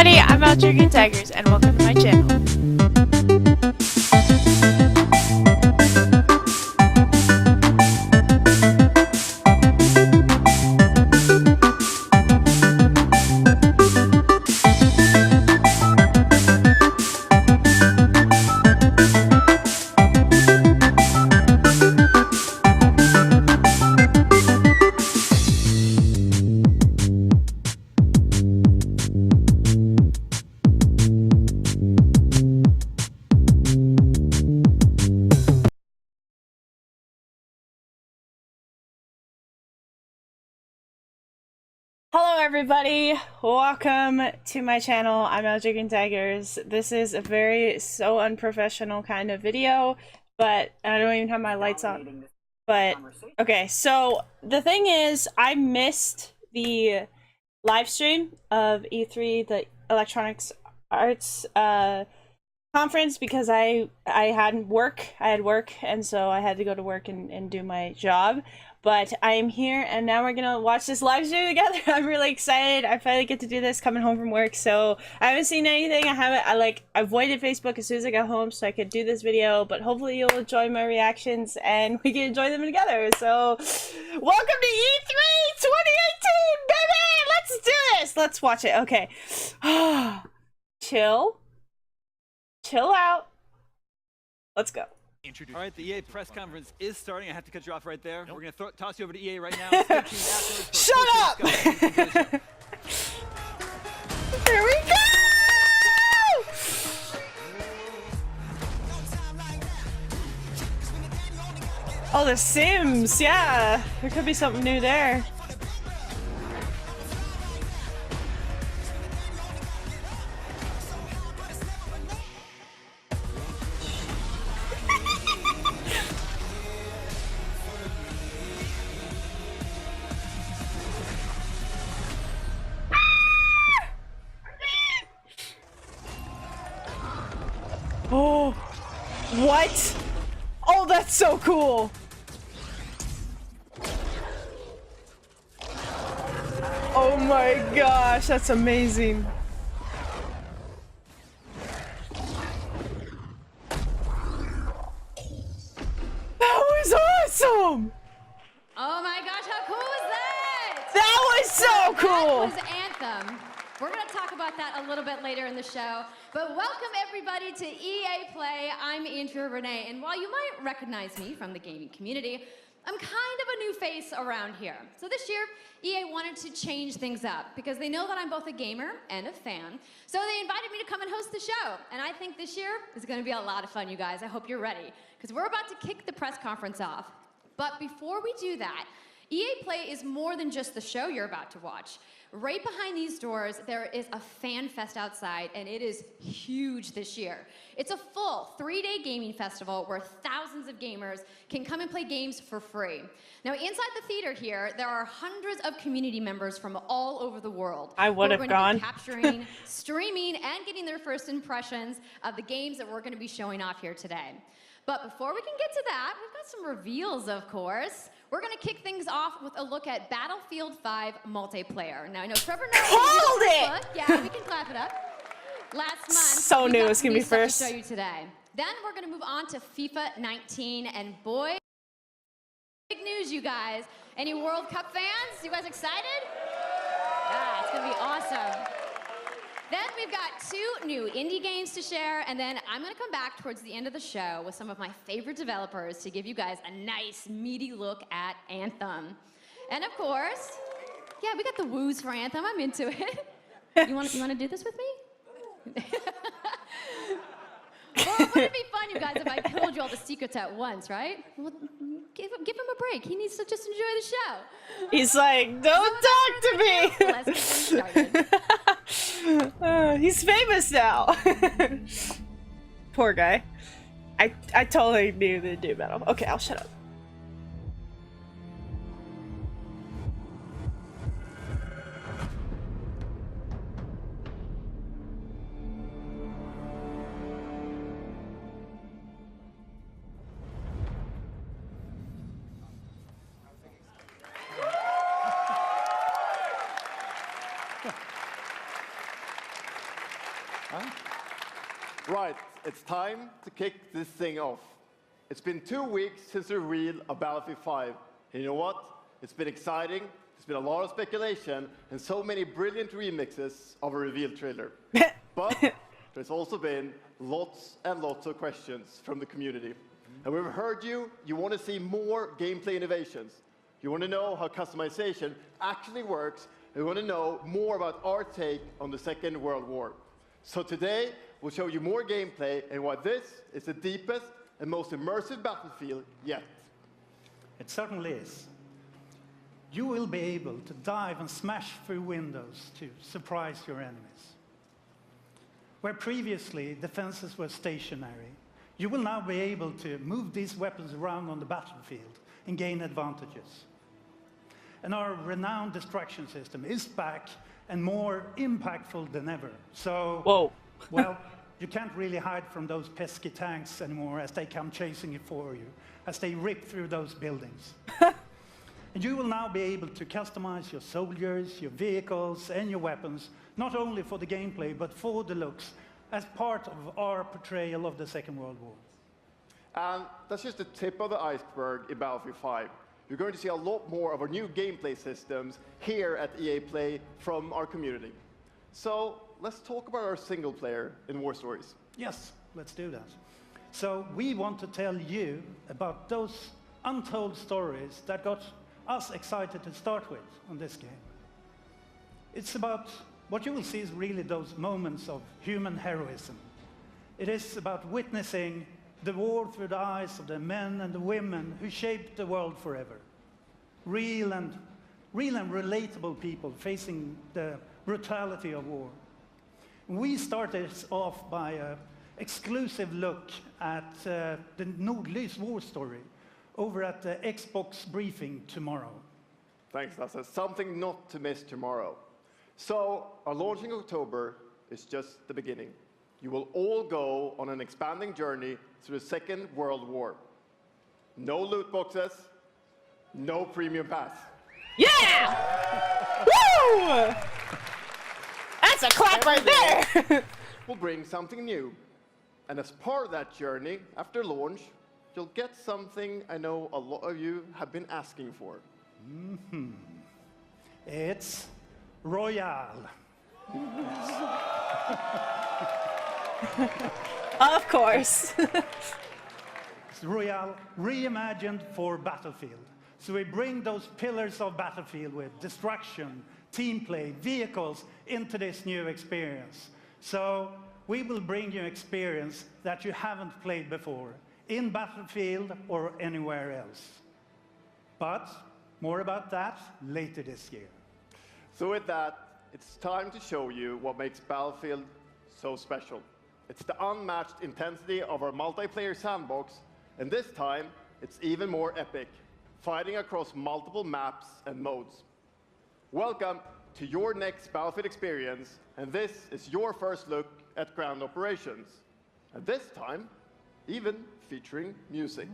everybody, I'm LJgreentigers, and welcome to my channel. Hello everybody, welcome to my channel. I'm LJgreentigers. This is a very so unprofessional kind of video, but I don't even have my lights on. But okay, so the thing is, I missed the live stream of E3, the Electronics Arts conference, because I had work, and so I had to go to work and do my job. But I am here, and now we're gonna watch this live stream together. I'm really excited. I finally get to do this coming home from work, so I haven't seen anything. I avoided Facebook as soon as I got home so I could do this video, but hopefully you'll enjoy my reactions and we can enjoy them together. So, welcome to E3 2018, baby! Let's do this! Let's watch it. Okay. Chill out. Let's go. All right, the EA press conference is starting. I have to cut you off right there. We're going to toss you over to EA right now. Shut up! Here we go! Oh, The Sims, yeah. There could be something new there. Oh, what? Oh, that's so cool. Oh my gosh, that's amazing. That was awesome. Oh my gosh, how cool was that? That was so cool. That was Anthem. We're going to talk about that a little bit later in the show. But welcome everybody to EA Play. I'm Andrea Renee, and while you might recognize me from the gaming community, I'm kind of a new face around here. So this year, EA wanted to change things up because they know that I'm both a gamer and a fan. So they invited me to come and host the show. And I think this year is going to be a lot of fun, you guys. I hope you're ready, because we're about to kick the press conference off. But before we do that, EA Play is more than just the show you're about to watch. Right behind these doors, there is a fan fest outside, and it is huge this year. It's a full 3-day gaming festival where thousands of gamers can come and play games for free. Now, inside the theater here, there are hundreds of community members from all over the world. I would have gone. Capturing, streaming, and getting their first impressions of the games that we're going to be showing off here today. But before we can get to that, we've got some reveals, of course. We're going to kick things off with a look at Battlefield 5 multiplayer. Now, I know Trevor knows. Hold it! Yeah, we can clap it up. Last month, so new. It's going to be first. To show you today. Then we're going to move on to FIFA 19, and boy, big news, you guys. Any World Cup fans? You guys excited? Yeah, it's going to be awesome. Then we've got 2 new indie games to share, and then I'm going to come back towards the end of the show with some of my favorite developers to give you guys a nice, meaty look at Anthem. And of course, yeah, we got the woos for Anthem. I'm into it. You want to do this with me? Well, wouldn't it be fun, you guys, if I told you all the secrets at once, right? Well, give him a break. He needs to just enjoy the show. He's like, don't talk to me. Let's get started. He's famous now. Poor guy. I totally knew the new battle. Okay, I'll shut up. Right, it's time to kick this thing off. It's been 2 weeks since the reveal of Battlefield 5. And you know what? It's been exciting, there's been a lot of speculation, and so many brilliant remixes of a reveal trailer. But there's also been lots and lots of questions from the community. And we've heard you want to see more gameplay innovations. You want to know how customization actually works, and you want to know more about our take on the Second World War. So today, we'll show you more gameplay and why this is the deepest and most immersive battlefield yet. It certainly is. You will be able to dive and smash through windows to surprise your enemies. Where previously defenses were stationary, you will now be able to move these weapons around on the battlefield and gain advantages. And our renowned destruction system is back and more impactful than ever. So, Whoa. well, you can't really hide from those pesky tanks anymore as they come chasing it for you, as they rip through those buildings. And you will now be able to customize your soldiers, your vehicles, and your weapons, not only for the gameplay, but for the looks, as part of our portrayal of the Second World War. And that's just the tip of the iceberg in Battlefield 5. You're going to see a lot more of our new gameplay systems here at EA Play from our community. So let's talk about our single player in War Stories. Yes, let's do that. So we want to tell you about those untold stories that got us excited to start with on this game. It's about, what you will see is really those moments of human heroism. It is about witnessing the war through the eyes of the men and the women who shaped the world forever. Real and relatable people facing the brutality of war. We started off by an exclusive look at the Nordlys war story over at the Xbox briefing tomorrow. Thanks, Lasse. Something not to miss tomorrow. So, our launch in October is just the beginning. You will all go on an expanding journey through the Second World War. No loot boxes, no premium pass. Yeah! Woo! That's a clap right there! We'll bring something new. And as part of that journey, after launch, you'll get something I know a lot of you have been asking for. It's Royale. Of course. It's Royale reimagined for Battlefield. So we bring those pillars of Battlefield with destruction, team play, vehicles into this new experience. So we will bring you experience that you haven't played before in Battlefield or anywhere else. But more about that later this year. So with that, it's time to show you what makes Battlefield so special. It's the unmatched intensity of our multiplayer sandbox, and this time, it's even more epic, fighting across multiple maps and modes. Welcome to your next Battlefield experience, and this is your first look at ground operations. And this time, even featuring music.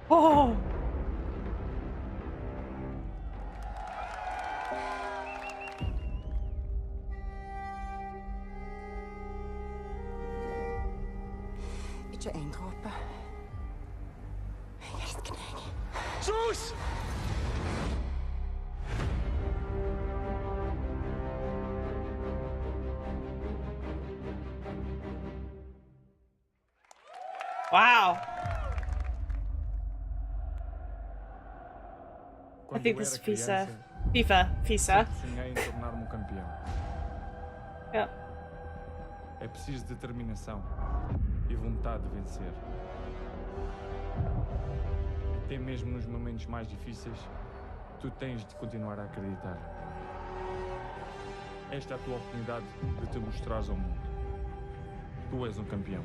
Oh! Ikke en dråpe. Jeg elsker deg. Sus! Wow. I Quando think eu this is era FIFA. criança, FIFA. sonhei em tornar-me um campeão. Yep. É preciso determinação e vontade de vencer. Até mesmo nos momentos mais difíceis, tu tens de continuar a acreditar. Esta é a tua oportunidade de te mostrares ao mundo. Tu és um campeão.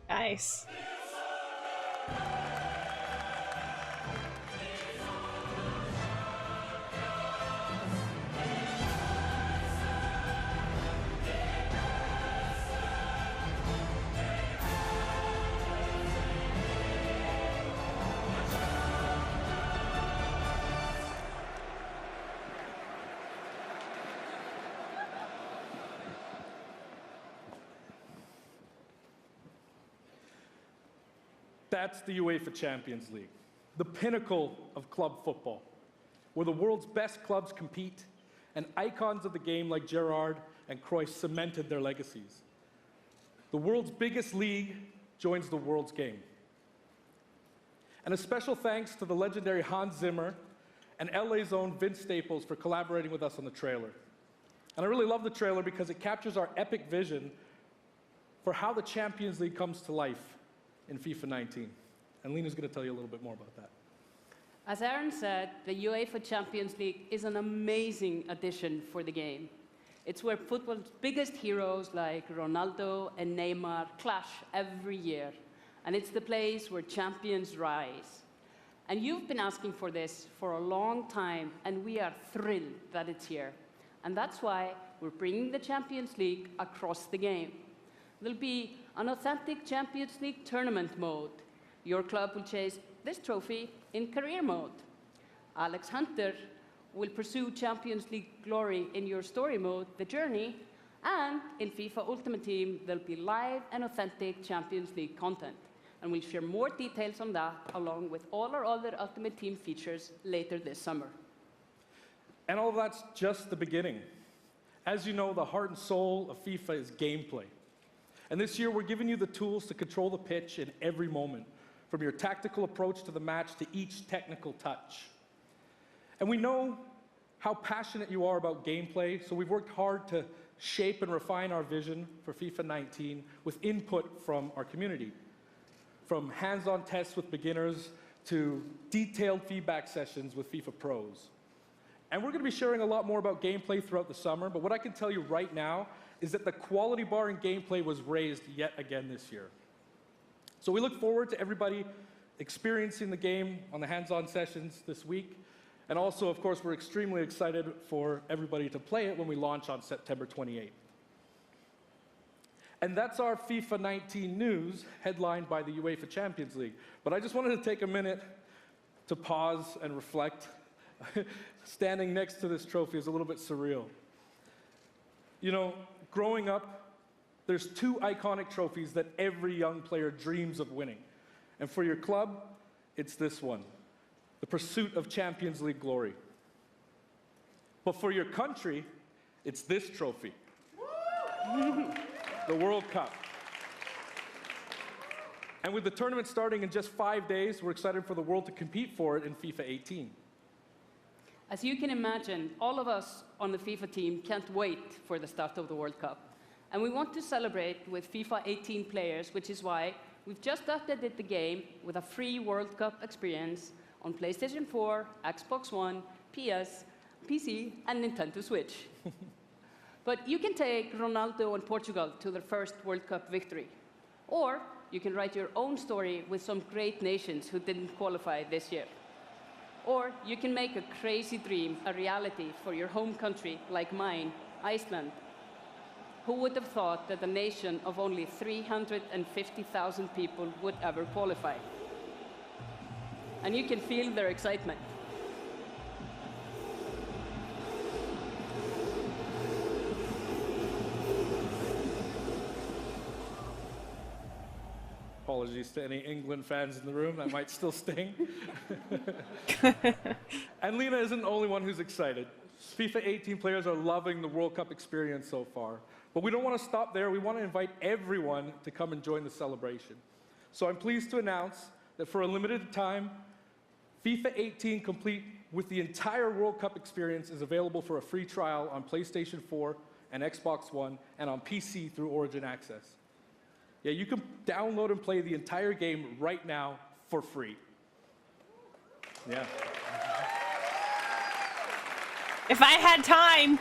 Nice. That's the UEFA Champions League, the pinnacle of club football, where the world's best clubs compete and icons of the game like Gerrard and Cruyff cemented their legacies. The world's biggest league joins the world's game. And a special thanks to the legendary Hans Zimmer and LA's own Vince Staples for collaborating with us on the trailer. And I really love the trailer because it captures our epic vision for how the Champions League comes to life in FIFA 19. And Lena's going to tell you a little bit more about that. As Aaron said, the UEFA Champions League is an amazing addition for the game. It's where football's biggest heroes like Ronaldo and Neymar clash every year. And it's the place where champions rise. And you've been asking for this for a long time, and we are thrilled that it's here. And that's why we're bringing the Champions League across the game. There'll be an authentic Champions League tournament mode. Your club will chase this trophy in career mode. Alex Hunter will pursue Champions League glory in your story mode, The Journey, and in FIFA Ultimate Team, there'll be live and authentic Champions League content. And we'll share more details on that, along with all our other Ultimate Team features later this summer. And all of that's just the beginning. As you know, the heart and soul of FIFA is gameplay. And this year, we're giving you the tools to control the pitch in every moment, from your tactical approach to the match to each technical touch. And we know how passionate you are about gameplay, so we've worked hard to shape and refine our vision for FIFA 19 with input from our community. From hands-on tests with beginners to detailed feedback sessions with FIFA pros. And we're going to be sharing a lot more about gameplay throughout the summer, but what I can tell you right now is that the quality bar in gameplay was raised yet again this year. So we look forward to everybody experiencing the game on the hands-on sessions this week. And also, of course, we're extremely excited for everybody to play it when we launch on September 28th. And that's our FIFA 19 news, headlined by the UEFA Champions League. But I just wanted to take a minute to pause and reflect. Standing next to this trophy is a little bit surreal. You know, growing up, there's two iconic trophies that every young player dreams of winning. And for your club, it's this one, the pursuit of Champions League glory. But for your country, it's this trophy, the World Cup. And with the tournament starting in just 5 days, we're excited for the world to compete for it in FIFA 18. As you can imagine, all of us on the FIFA team can't wait for the start of the World Cup. And we want to celebrate with FIFA 18 players, which is why we've just updated the game with a free World Cup experience on PlayStation 4, Xbox One, PS, PC, and Nintendo Switch. But you can take Ronaldo and Portugal to their first World Cup victory. Or you can write your own story with some great nations who didn't qualify this year. Or you can make a crazy dream a reality for your home country, like mine, Iceland. Who would have thought that a nation of only 350,000 people would ever qualify? And you can feel their excitement. Apologies to any England fans in the room, that might still sting. And Lena isn't the only one who's excited. FIFA 18 players are loving the World Cup experience so far. But we don't want to stop there. We want to invite everyone to come and join the celebration. So I'm pleased to announce that for a limited time, FIFA 18 complete with the entire World Cup experience is available for a free trial on PlayStation 4 and Xbox One and on PC through Origin Access. Yeah, you can download and play the entire game right now for free. Yeah. If I had time.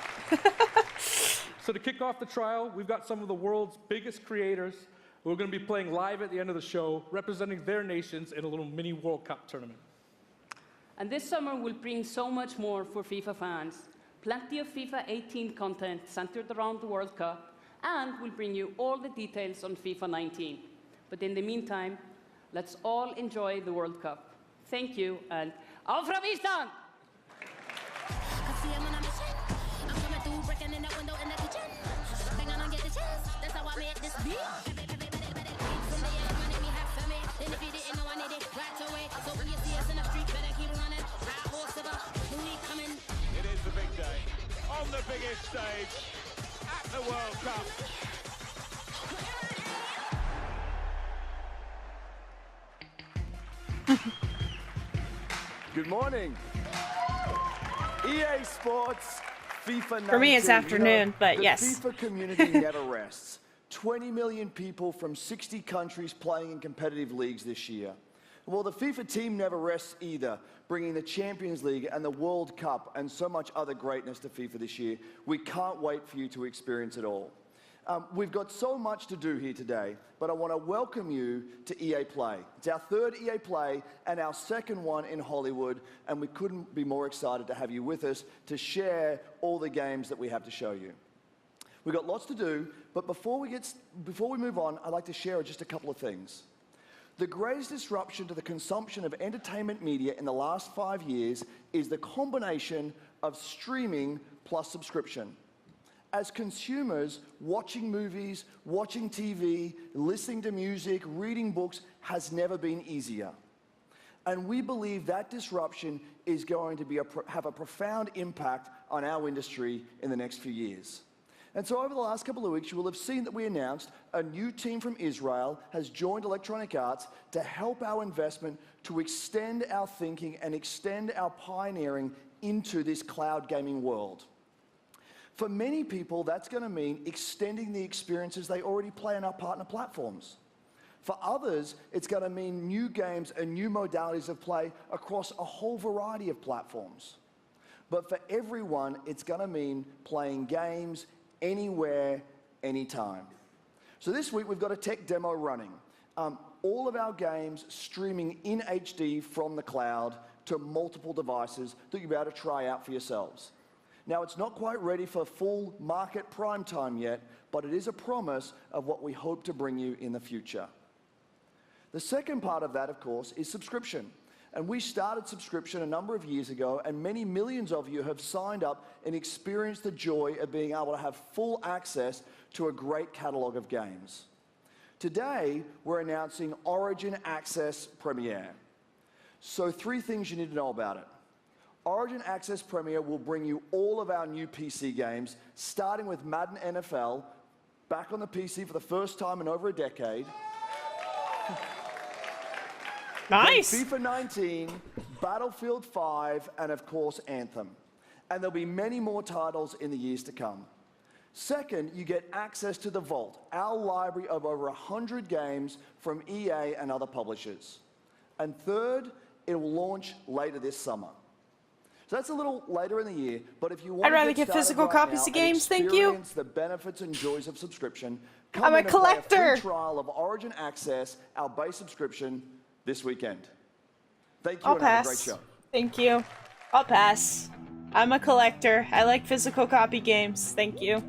So to kick off the trial, we've got some of the world's biggest creators who are going to be playing live at the end of the show, representing their nations in a little mini World Cup tournament. And this summer will bring so much more for FIFA fans. Plenty of FIFA 18 content centered around the World Cup, and we'll bring you all the details on FIFA 19. But in the meantime, let's all enjoy the World Cup. Thank you, and auf Island! It is the big day, on the biggest stage, at the World Cup. Good morning. EA Sports, FIFA 19. For me, it's afternoon, but the yes. FIFA community never rests. 20 million people from 60 countries playing in competitive leagues this year. Well, the FIFA team never rests either, bringing the Champions League and the World Cup and so much other greatness to FIFA this year. We can't wait for you to experience it all. We've got so much to do here today, but I want to welcome you to EA Play. It's our third EA Play and our second one in Hollywood, and we couldn't be more excited to have you with us to share all the games that we have to show you. We've got lots to do, but before we move on, I'd like to share just a couple of things. The greatest disruption to the consumption of entertainment media in the last 5 years is the combination of streaming plus subscription. As consumers, watching movies, watching TV, listening to music, reading books has never been easier. And we believe that disruption is going to have a profound impact on our industry in the next few years. And so over the last couple of weeks, you will have seen that we announced a new team from Israel has joined Electronic Arts to help our investment to extend our thinking and extend our pioneering into this cloud gaming world. For many people, that's going to mean extending the experiences they already play on our partner platforms. For others, it's going to mean new games and new modalities of play across a whole variety of platforms. But for everyone, it's going to mean playing games anywhere, anytime. So this week, we've got a tech demo running. All of our games streaming in HD from the cloud to multiple devices that you'll be able to try out for yourselves. Now, it's not quite ready for full market prime time yet, but it is a promise of what we hope to bring you in the future. The second part of that, of course, is subscription. And we started subscription a number of years ago, and many millions of you have signed up and experienced the joy of being able to have full access to a great catalog of games. Today, we're announcing Origin Access Premiere. So 3 things you need to know about it. Origin Access Premiere will bring you all of our new PC games, starting with Madden NFL, back on the PC for the first time in over a decade. Nice. Then FIFA 19, Battlefield 5, and of course Anthem. And there'll be many more titles in the years to come. Second, you get access to the Vault, our library of over 100 games from EA and other publishers. And third, It will launch later this summer. So that's a little later in the year, but if you want I'd rather to get started physical right copies now of games, thank you. experience the benefits and joys of subscription, come I'm a in and play collector. a free trial of Origin Access, our base subscription, this weekend. Thank you I'll and have a great pass. show. Thank you. I'll pass. I'm a collector. I like physical copy games. Thank you.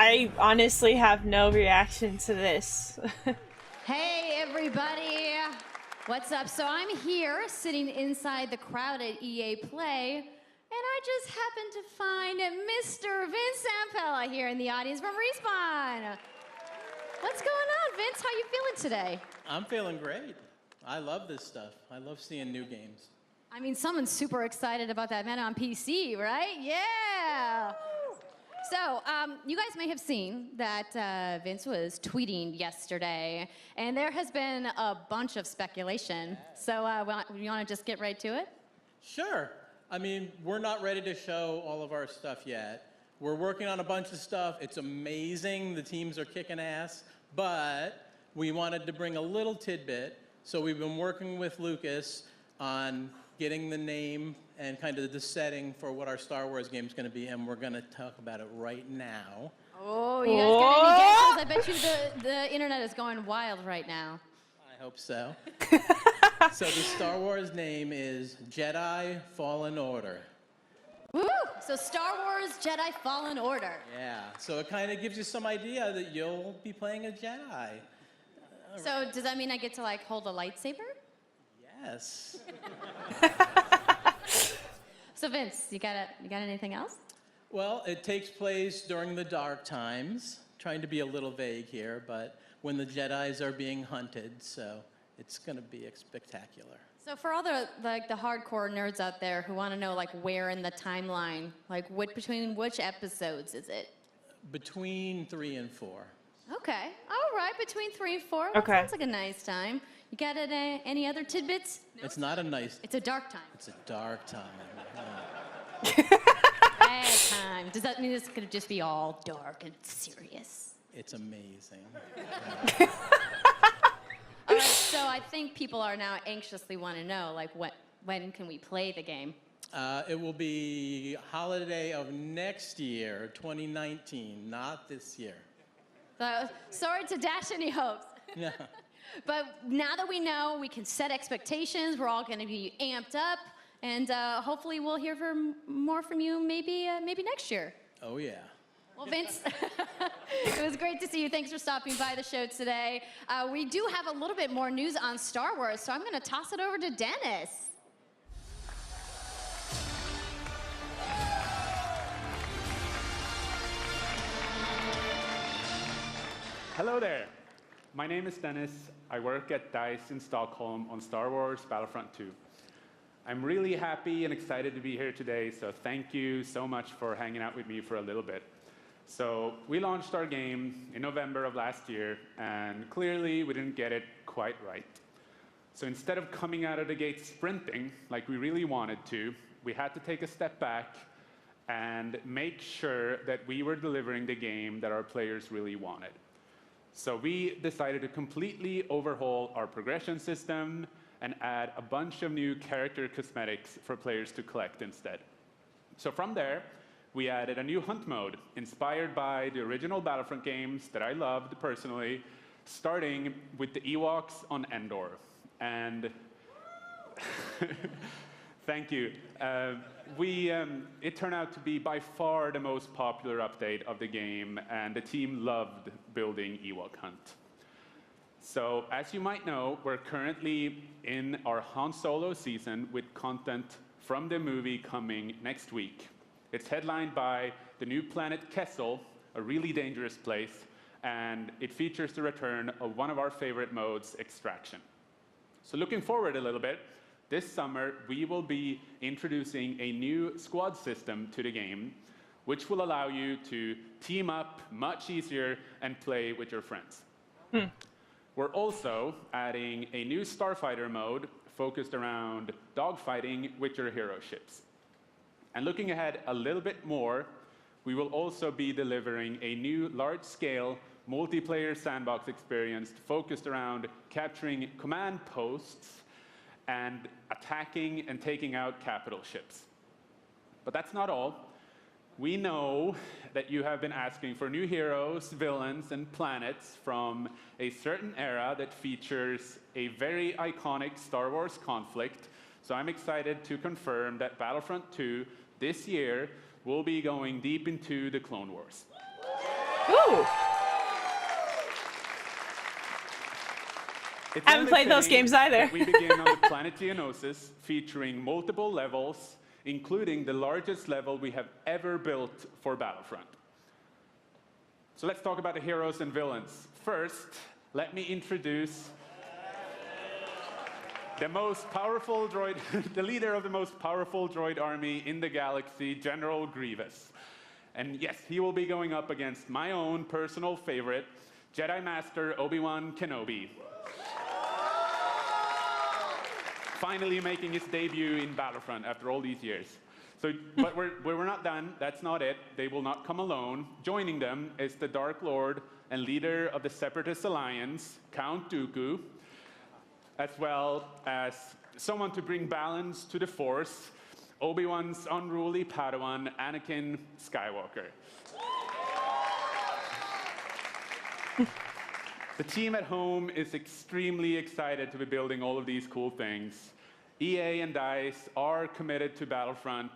I honestly have no reaction to this. Hey everybody, what's up? So I'm here sitting inside the crowd at EA Play, and I just happened to find Mr. Vince Zampella here in the audience from Respawn. What's going on, Vince? How you feeling today? I'm feeling great. I love this stuff. I love seeing new games. I mean, someone's super excited about that man on PC, right? Yeah! So, you guys may have seen that Vince was tweeting yesterday, and there has been a bunch of speculation. So, you want to just get right to it? Sure. I mean, we're not ready to show all of our stuff yet. We're working on a bunch of stuff. It's amazing. The teams are kicking ass. But we wanted to bring a little tidbit. So we've been working with Lucas on getting the name and kind of the setting for what our Star Wars game is going to be, and we're going to talk about it right now. Oh, you guys got any guesses? I bet you the internet is going wild right now. I hope so. So the Star Wars name is Jedi Fallen Order. Woo! So Star Wars Jedi Fallen Order. Yeah, so it kind of gives you some idea that you'll be playing a Jedi. So does that mean I get to like hold a lightsaber? Yes. So Vince, you got anything else? Well, it takes place during the dark times. Trying to be a little vague here, but when the Jedis are being hunted, so it's going to be spectacular. So for all the hardcore nerds out there who want to know like where in the timeline, like between which episodes is it? Between 3 and 4. Okay, all right, between 3 and 4. Okay. That sounds like a nice time. You got any other tidbits? No? It's not a nice. It's a dark time. It's a dark time. Bad time. Does that mean it's gonna just be all dark and serious? It's amazing. All right, so I think people are now anxiously want to know, like, when can we play the game? It will be holiday of next year, 2019, not this year. Sorry to dash any hopes. No. But now that we know, we can set expectations. We're all going to be amped up, and hopefully we'll hear more from you maybe next year. Oh, yeah. Well, Vince, it was great to see you. Thanks for stopping by the show today. We do have a little bit more news on Star Wars, so I'm going to toss it over to Dennis. Hello there. My name is Dennis. I work at DICE in Stockholm on Star Wars Battlefront 2. I'm really happy and excited to be here today, so thank you so much for hanging out with me for a little bit. So we launched our game in November of last year, and clearly we didn't get it quite right. So instead of coming out of the gate sprinting like we really wanted to, we had to take a step back and make sure that we were delivering the game that our players really wanted. So we decided to completely overhaul our progression system and add a bunch of new character cosmetics for players to collect instead. So from there, we added a new hunt mode inspired by the original Battlefront games that I loved personally, starting with the Ewoks on Endor. And thank you. It turned out to be by far the most popular update of the game, and the team loved building Ewok Hunt. So, as you might know, we're currently in our Han Solo season with content from the movie coming next week. It's headlined by the new planet Kessel, a really dangerous place, and it features the return of one of our favorite modes, extraction. So looking forward a little bit, this summer we will be introducing a new squad system to the game, which will allow you to team up much easier and play with your friends. We're also adding a new starfighter mode focused around dogfighting with your hero ships. And looking ahead a little bit more, we will also be delivering a new large-scale multiplayer sandbox experience focused around capturing command posts and attacking and taking out capital ships. But that's not all. We know that you have been asking for new heroes, villains, and planets from a certain era that features a very iconic Star Wars conflict. So I'm excited to confirm that Battlefront 2 this year will be going deep into the Clone Wars. Ooh! I haven't played those games either. We begin on the planet Geonosis, featuring multiple levels, including the largest level we have ever built for Battlefront. So let's talk about the heroes and villains. First, let me introduce the most powerful droid, the leader of the most powerful droid army in the galaxy, General Grievous. And yes, he will be going up against my own personal favorite, Jedi Master Obi-Wan Kenobi. Finally making his debut in Battlefront after all these years. So, but we're not done. That's not it. They will not come alone. Joining them is the Dark Lord and leader of the Separatist Alliance, Count Dooku, as well as someone to bring balance to the Force, Obi-Wan's unruly Padawan, Anakin Skywalker. The team at home is extremely excited to be building all of these cool things. EA and DICE are committed to Battlefront.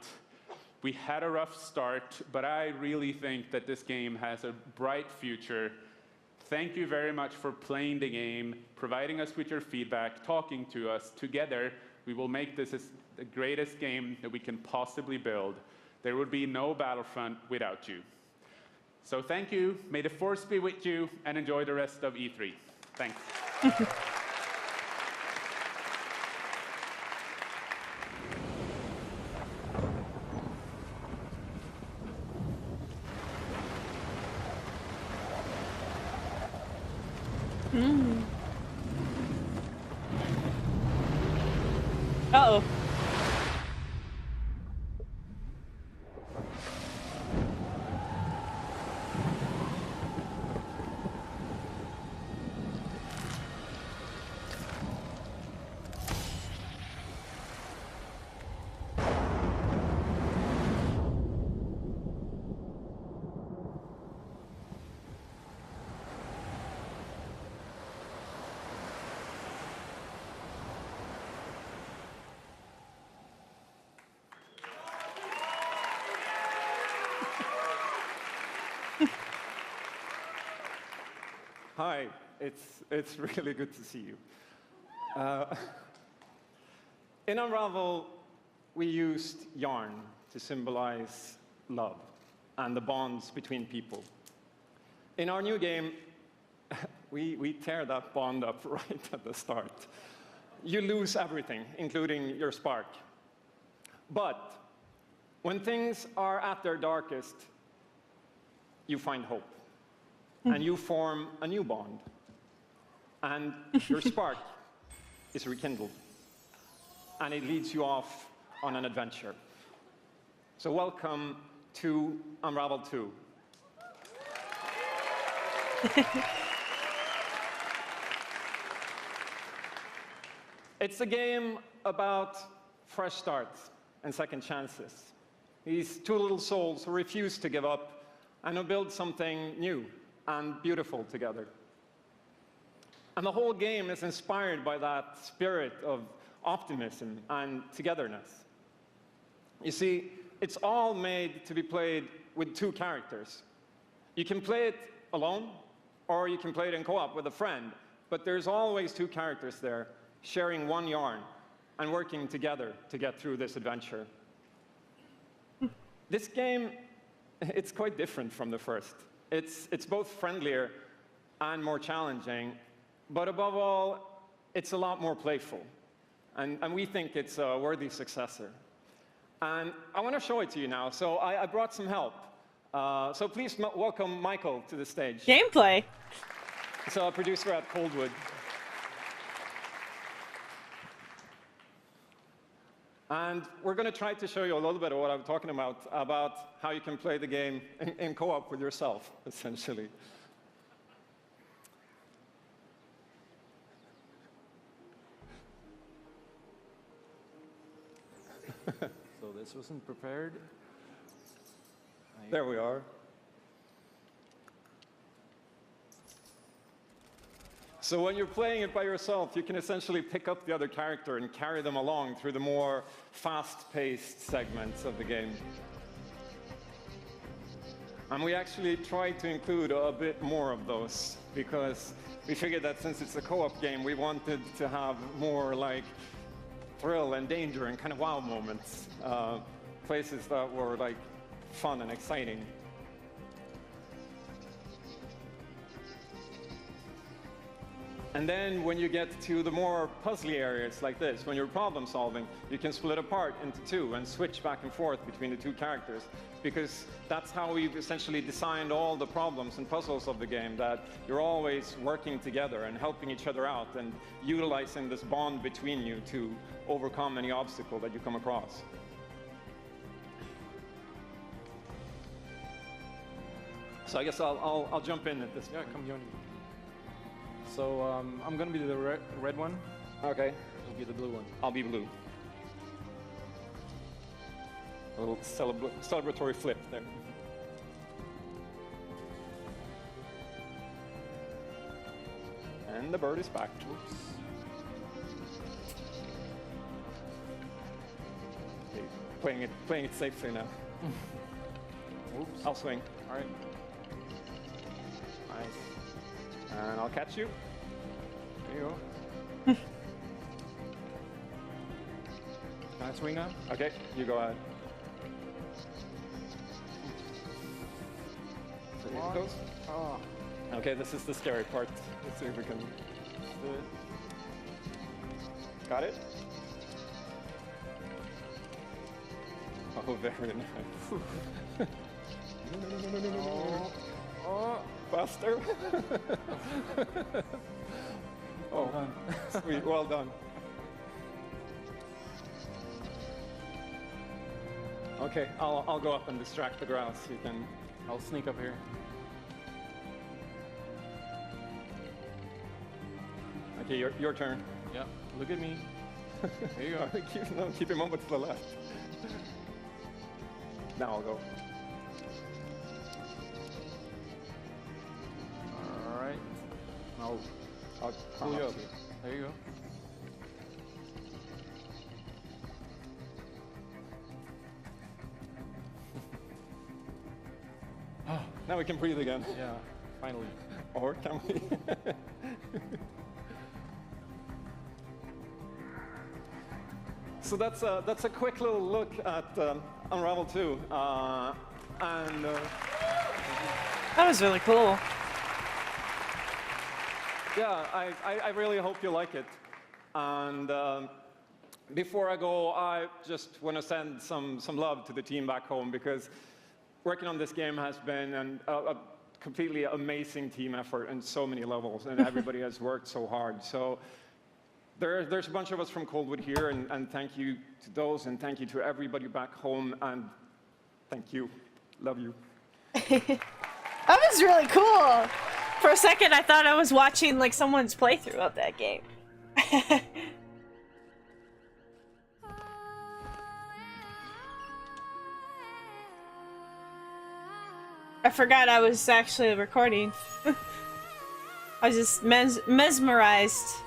We had a rough start, but I really think that this game has a bright future. Thank you very much for playing the game, providing us with your feedback, talking to us. Together, we will make this the greatest game that we can possibly build. There would be no Battlefront without you. So thank you, may the Force be with you, and enjoy the rest of E3. Thanks. Uh-oh. Hi, it's really good to see you. In Unravel, we used yarn to symbolize love and the bonds between people. In our new game, we tear that bond up right at the start. You lose everything, including your spark. But when things are at their darkest, you find hope. And you form a new bond. And your spark is rekindled. And it leads you off on an adventure. So welcome to Unravel 2. It's a game about fresh starts and second chances. These two little souls who refuse to give up and who build something new and beautiful together. And the whole game is inspired by that spirit of optimism and togetherness. You see, it's all made to be played with two characters. You can play it alone, or you can play it in co-op with a friend, but there's always two characters there sharing one yarn, and working together to get through this adventure. This game, it's quite different from the first. It's both friendlier and more challenging, but above all, it's a lot more playful. And we think it's a worthy successor. And I want to show it to you now, so I brought some help. So please welcome Michael to the stage. Gameplay. He's a producer at Coldwood. And we're going to try to show you a little bit of what I'm talking about how you can play the game in co-op with yourself, essentially. So this wasn't prepared. There we are. So when you're playing it by yourself, you can essentially pick up the other character and carry them along through the more fast-paced segments of the game. And we actually tried to include a bit more of those because we figured that since it's a co-op game, we wanted to have more like thrill and danger and kind of wow moments. Places that were like fun and exciting. And then when you get to the more puzzly areas like this, when you're problem solving, you can split apart into two and switch back and forth between the two characters, because that's how we've essentially designed all the problems and puzzles of the game, that you're always working together and helping each other out and utilizing this bond between you to overcome any obstacle that you come across. So I guess I'll jump in at this point. Yeah, come join me. So I'm gonna be the red one. Okay. You'll be the blue one. I'll be blue. A little celebratory flip there. And the bird is back. Oops. Okay, playing it safely now. Oops. I'll swing. All right. Nice. And I'll catch you. There you go. Can I swing now? Okay, you go ahead. So here it goes. Oh. Okay, this is the scary part. Let's see if we can do it. Got it? Oh, very nice. Oh. Faster. Well done. Sweet, well done. Okay, I'll go up and distract the grass. You can. I'll sneak up here. Okay, your turn. Yeah, look at me. There you go. Keep him over to the left. Now I'll go. All right. I'll pull you up. There you go. Now we can breathe again. Yeah, finally. Or can we? So that's a quick little look at Unravel 2. That was really cool. Yeah, I really hope you like it. And before I go, I just want to send some love to the team back home, because working on this game has been a completely amazing team effort in so many levels, and everybody has worked so hard. So there's a bunch of us from Coldwood here, and thank you to those, and thank you to everybody back home, and thank you. Love you. That was really cool. For a second, I thought I was watching like someone's playthrough of that game. I forgot I was actually recording. I was just mesmerized.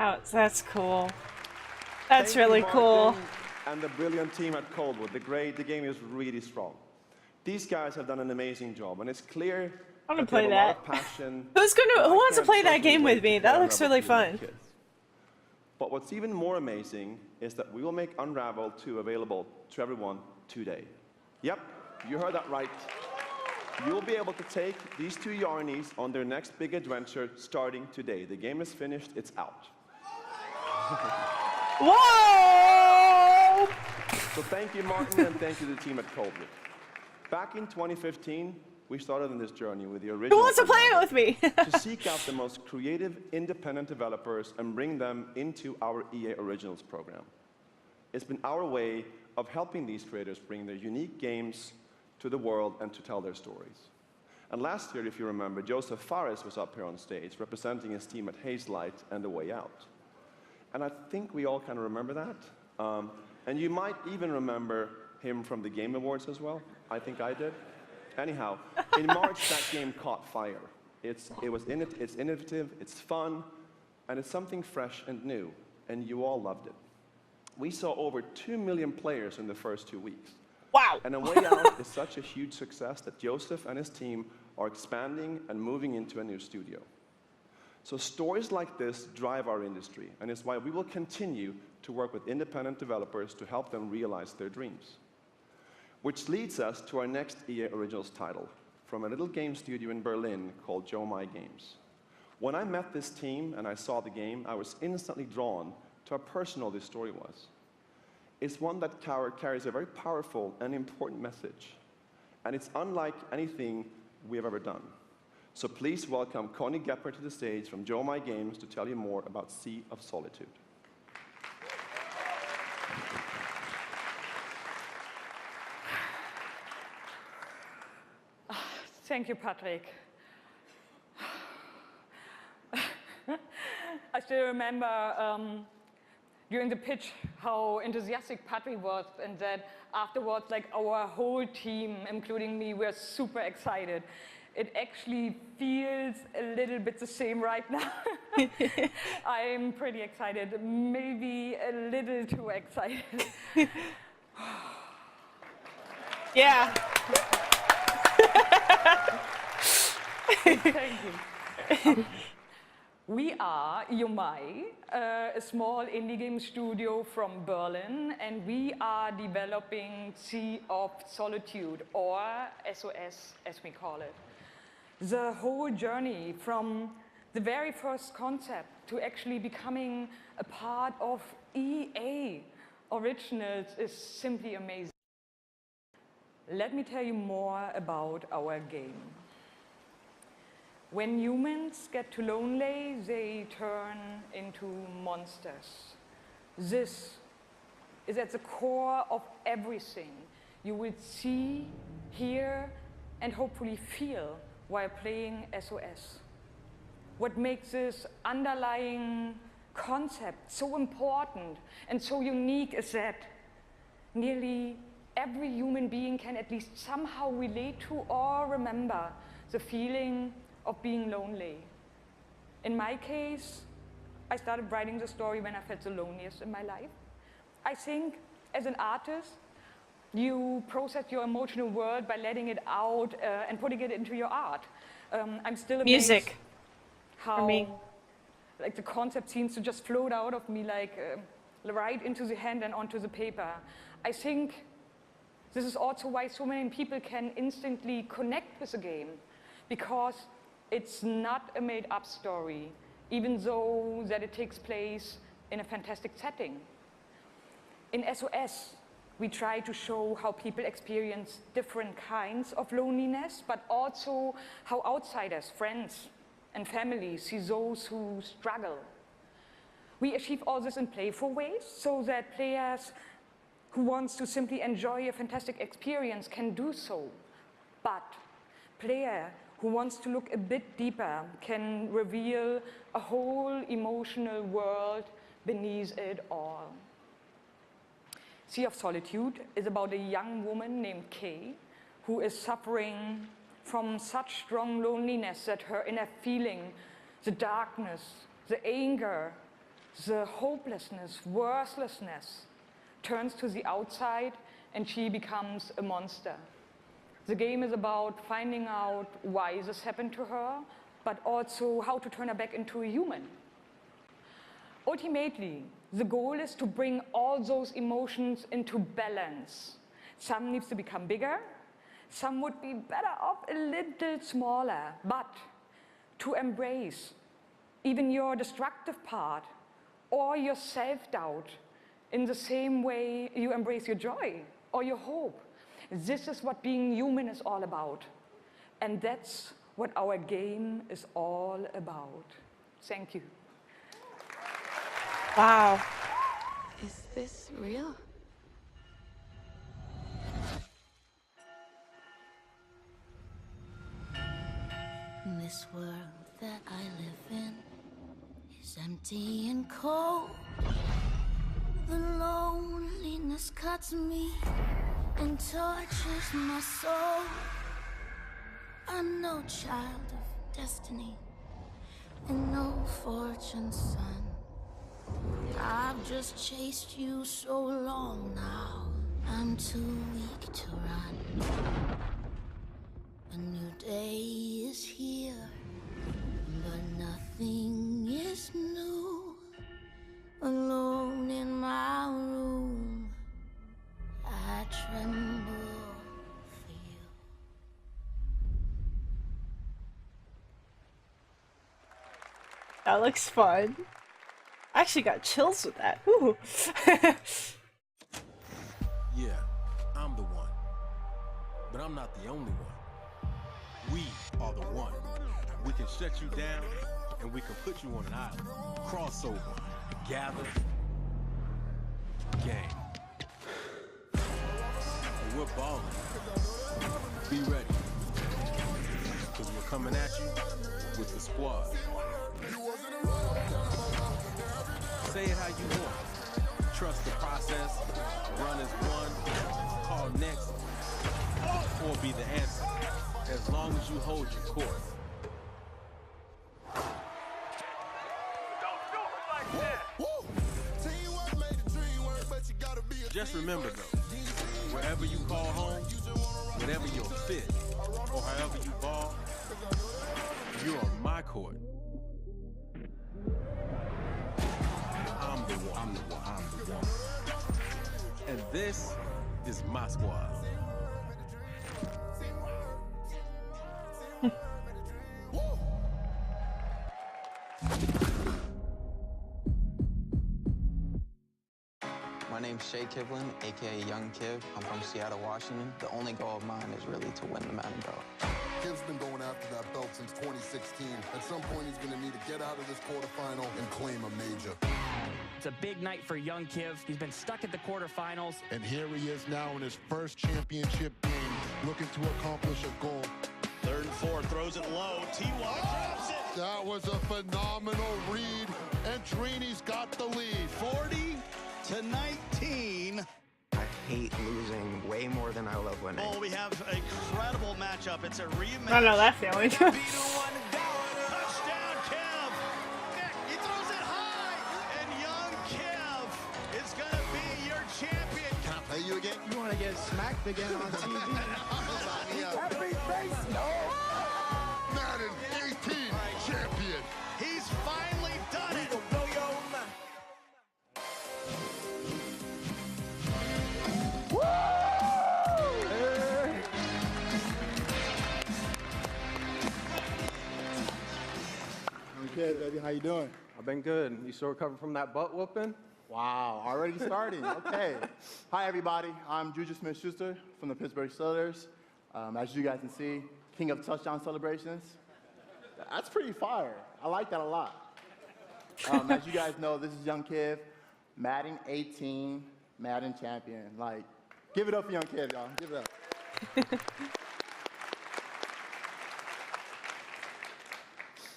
Oh, that's cool. That's Thank really you, cool. Martin and the brilliant team at Coldwood. The game is really strong. These guys have done an amazing job, and it's clear I want that to play they have a lot that. of passion. Who wants to play that game with me? That looks really fun. But what's even more amazing is that we will make Unravel 2 available to everyone today. Yep, you heard that right. You'll be able to take these two Yarnies on their next big adventure starting today. The game is finished, it's out. Whoa! So thank you, Martin, and thank you to the team at Coldwood. Back in 2015, we started on this journey with the original. Who wants to play it with me? to seek out the most creative, independent developers and bring them into our EA Originals program. It's been our way of helping these creators bring their unique games to the world and to tell their stories. And last year, if you remember, Joseph Fares was up here on stage representing his team at Hazelight and The Way Out. And I think we all kind of remember that. And you might even remember him from the Game Awards as well. I think I did. Anyhow, in March, that game caught fire. It's innovative, it's fun, and it's something fresh and new, and you all loved it. We saw over 2 million players in the first 2 weeks. Wow! And A Way Out is such a huge success that Joseph and his team are expanding and moving into a new studio. So stories like this drive our industry, and it's why we will continue to work with independent developers to help them realize their dreams. Which leads us to our next EA Originals title, from a little game studio in Berlin called Joe My Games. When I met this team and I saw the game, I was instantly drawn to how personal this story was. It's one that carries a very powerful and important message, and it's unlike anything we have ever done. So please welcome Connie Gepper to the stage from Joe My Games to tell you more about Sea of Solitude. Thank you, Patrick. I still remember during the pitch how enthusiastic Patrick was, and that afterwards, like, our whole team, including me, were super excited. It actually feels a little bit the same right now. I'm pretty excited, maybe a little too excited. Yeah. Thank you. We are Yomai, a small indie game studio from Berlin, and we are developing Sea of Solitude, or SOS as we call it. The whole journey from the very first concept to actually becoming a part of EA Originals is simply amazing. Let me tell you more about our game. When humans get too lonely, they turn into monsters. This is at the core of everything you will see, hear, and hopefully feel while playing SOS. What makes this underlying concept so important and so unique is that nearly every human being can at least somehow relate to or remember the feeling of being lonely. In my case, I started writing the story when I felt the loneliest in my life. I think as an artist, you process your emotional world by letting it out and putting it into your art. I'm still amazed Music. how like the concept seems to just float out of me, like right into the hand and onto the paper. I think this is also why so many people can instantly connect with the game, because it's not a made-up story, even though that it takes place in a fantastic setting. In SOS, we try to show how people experience different kinds of loneliness, but also how outsiders, friends, and families, see those who struggle. We achieve all this in playful ways so that players who wants to simply enjoy a fantastic experience can do so. But player who wants to look a bit deeper can reveal a whole emotional world beneath it all. Sea of Solitude is about a young woman named Kay who is suffering from such strong loneliness that her inner feeling, the darkness, the anger, the hopelessness, worthlessness, turns to the outside and she becomes a monster. The game is about finding out why this happened to her, but also how to turn her back into a human. Ultimately, the goal is to bring all those emotions into balance. Some needs to become bigger, some would be better off a little smaller, but to embrace even your destructive part or your self-doubt in the same way you embrace your joy or your hope. This is what being human is all about. And that's what our game is all about. Thank you. Wow. Is this real? This world that I live in is empty and cold. The loneliness cuts me and touches my soul. I'm no child of destiny and no fortune's son. I've just chased you so long now, I'm too weak to run. A new day is here, but nothing is new. Alone in my room, I tremble for you. That looks fun. I actually got chills with that. Ooh. Yeah, I'm the one. But I'm not the only one. We are the one. We can shut you down, and we can put you on an island. Crossover. Gather. Game. And we're balling. Be ready. Because we're coming at you with the squad. Say it how you want. Trust the process. Run as one. Call next. Or be the answer. As long as you hold your course. Just remember though, wherever you call home, whatever your fit, or however you ball, you're on my court. I'm the one. I'm the one. I'm the one. And this is my squad. My name's Shay Kivlin, aka Young Kiv. I'm from Seattle, Washington. The only goal of mine is really to win the Mountain Belt. Kiv's been going after that belt since 2016. At some point, he's going to need to get out of this quarterfinal and claim a major. It's a big night for Young Kiv. He's been stuck at the quarterfinals. And here he is now in his first championship game, looking to accomplish a goal. 3rd and 4, throws it low. T.Y. drops it. That was a phenomenal read, and Trini's got the lead. 40-19. I hate losing way more than I love winning. Oh, we have an incredible matchup. It's a rematch. I know that feeling. Touchdown, Kev. He throws it high, and young Kev is going to be your champion. Can I play you again? You want to get smacked again on TV? Happy face, no! Madden 18 champion. He's finally done it. Okay, baby, how you doing? I've been good. You still recovering from that butt whooping? Wow, already starting. Okay. Hi, everybody. I'm Juju Smith-Schuster from the Pittsburgh Steelers. As you guys can see, king of touchdown celebrations. That's pretty fire. I like that a lot. As you guys know, this is Young Kiv, Madden 18, Madden champion. Like, give it up for Young Kiv, y'all. Give it up.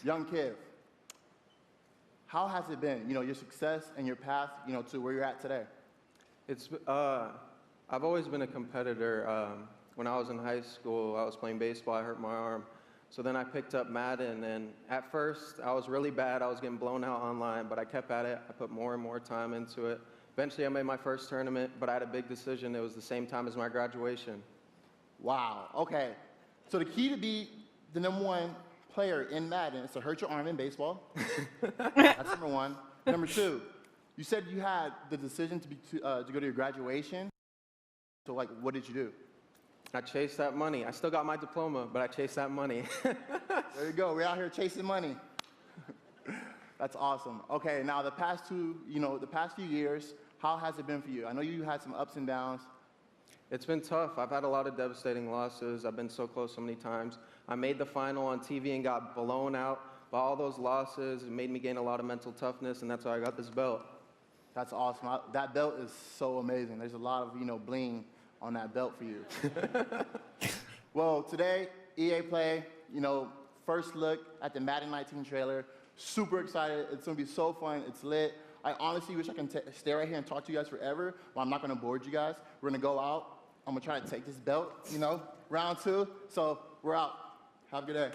Young Kiv, how has it been? You know, your success and your path, you know, to where you're at today. I've always been a competitor. When I was in high school, I was playing baseball, I hurt my arm. So then I picked up Madden, and at first, I was really bad. I was getting blown out online, but I kept at it. I put more and more time into it. Eventually, I made my first tournament, but I had a big decision. It was the same time as my graduation. Wow, okay. So the key to be the #1 player in Madden is to hurt your arm in baseball. That's number one. Number two, you said you had the decision to go to your graduation. So, like, what did you do? I chased that money. I still got my diploma, but I chased that money. There you go. We're out here chasing money. That's awesome. Okay, now the past few years, how has it been for you? I know you had some ups and downs. It's been tough. I've had a lot of devastating losses. I've been so close so many times. I made the final on TV and got blown out by all those losses. It made me gain a lot of mental toughness, and that's why I got this belt. That's awesome. That belt is so amazing. There's a lot of, bling on that belt for you. Well, today, EA Play, first look at the Madden 19 trailer. Super excited. It's going to be so fun. It's lit. I honestly wish I can stay right here and talk to you guys forever, but I'm not going to bore you guys. We're going to go out. I'm going to try to take this belt, round 2. So we're out. Have a good day.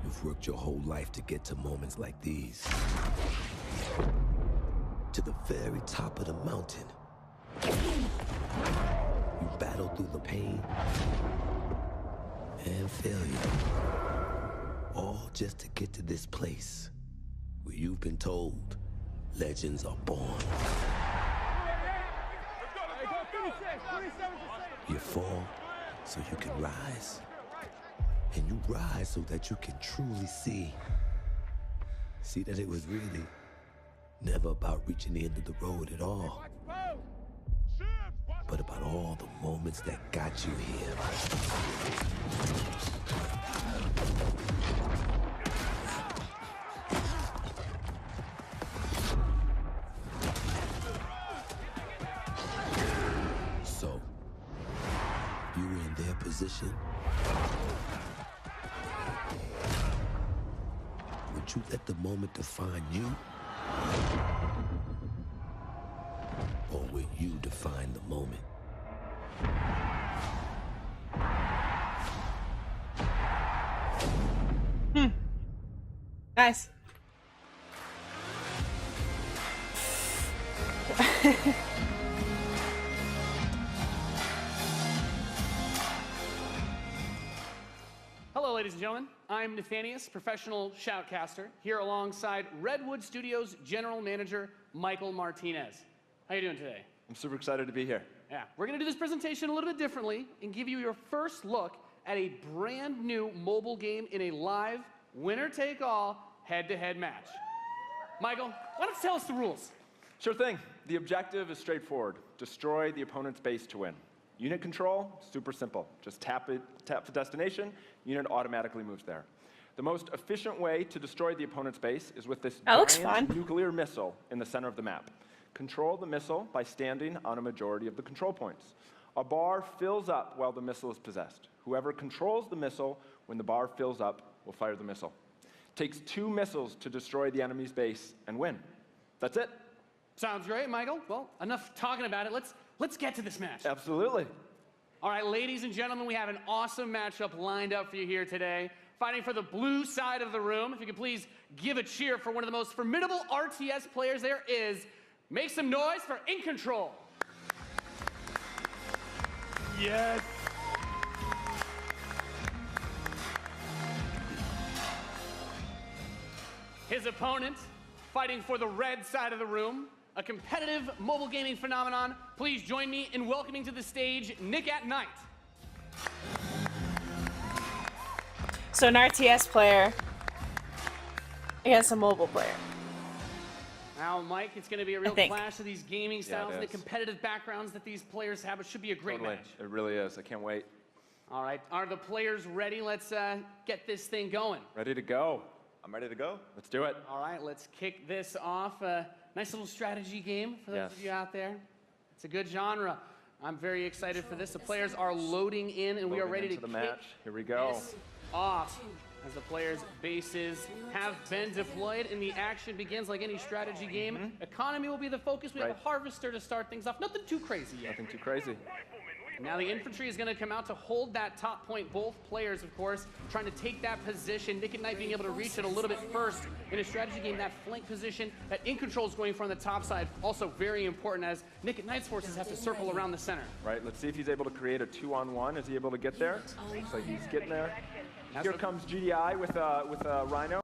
You've worked your whole life to get to moments like these. To the very top of the mountain. You battled through the pain and failure. All just to get to this place where you've been told legends are born. You fall so you can rise. And you rise so that you can truly see that it was really never about reaching the end of the road at all, but about all the moments that got you here. So, you were in their position. Would you let the moment define you? Or will you define the moment? Nice. Hello, ladies and gentlemen. I'm Nathanius, professional shoutcaster, here alongside Redwood Studios General Manager Michael Martinez. How you doing today? I'm super excited to be here. Yeah, we're going to do this presentation a little bit differently and give you your first look at a brand new mobile game in a live, winner-take-all, head-to-head match. Michael, why don't you tell us the rules? Sure thing. The objective is straightforward. Destroy the opponent's base to win. Unit control, super simple. Just tap the destination, unit automatically moves there. The most efficient way to destroy the opponent's base is with this giant nuclear missile in the center of the map. Control the missile by standing on a majority of the control points. A bar fills up while the missile is possessed. Whoever controls the missile when the bar fills up will fire the missile. Takes 2 missiles to destroy the enemy's base and win. That's it. Sounds great, Michael. Well, enough talking about it. Let's get to this match. Absolutely. All right, ladies and gentlemen, we have an awesome matchup lined up for you here today. Fighting for the blue side of the room, if you could please give a cheer for one of the most formidable RTS players there is. Make some noise for In Control. Yes. His opponent, fighting for the red side of the room, a competitive mobile gaming phenomenon. Please join me in welcoming to the stage Nick at Night. So an RTS player against a mobile player. Now, Mike, it's going to be a real clash of these gaming styles and the competitive backgrounds that these players have. It should be a great match. It really is. I can't wait. All right, are the players ready? Let's get this thing going. Ready to go. I'm ready to go. Let's do it. All right, let's kick this off. Nice little strategy game for those of you out there. It's a good genre. I'm very excited for this. The players are loading in, and we are ready to the kick match. Here we go. this off. As the players' bases have been deployed and the action begins like any strategy game. Economy will be the focus. We have a harvester to start things off. Nothing too crazy yet. Nothing too crazy. Now the infantry is going to come out to hold that top point. Both players, of course, trying to take that position. Nick and Knight being able to reach it a little bit first in a strategy game. That flank position that In Control is going from the top side, also very important as Nick and Knight's forces have to circle around the center. Right, let's see if he's able to create a 2-on-1. Is he able to get there? Looks like he's getting there. Here comes GDI with a Rhino.